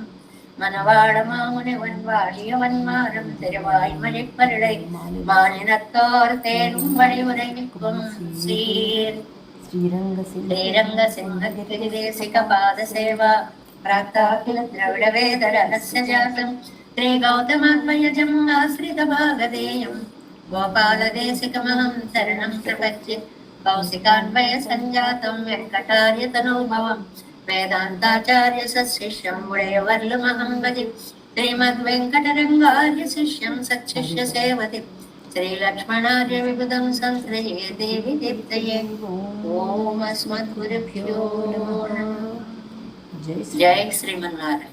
மணவாள மாமுனிவன் வாழியவன் மாறும் திருவாய் மணிப்பருளை மாநிலத்தோர் தேரும் வழிவுரை நிற்கும் ஸ்ரீரங்க சிங்க பாத சேவா பிராத்தாகில திரவிட வேத ரகஸ்ய ஜாதம் ஸ்ரீ கௌதமாத்மயஜம் ஆசிரித பாகதேயம் கோபால தேசிகமஹம் சரணம் பிரபத்யே கௌசிகான்வய சஞ்சாதம் வெங்கடார்ய தனோபவம் వేదాంతాచార్య సశిష్యం ఉడయవర్లుమహం భజి శ్రీమద్వెంకటరంగార్య శిష్యం సచ్చిష్య సేవతి శ్రీలక్ష్మణార్య విబుధం సంశ్రయే దేవి దీప్తయే ఓం అస్మద్గురుభ్యో నమో నమః జై శ్రీమన్నారాయణ.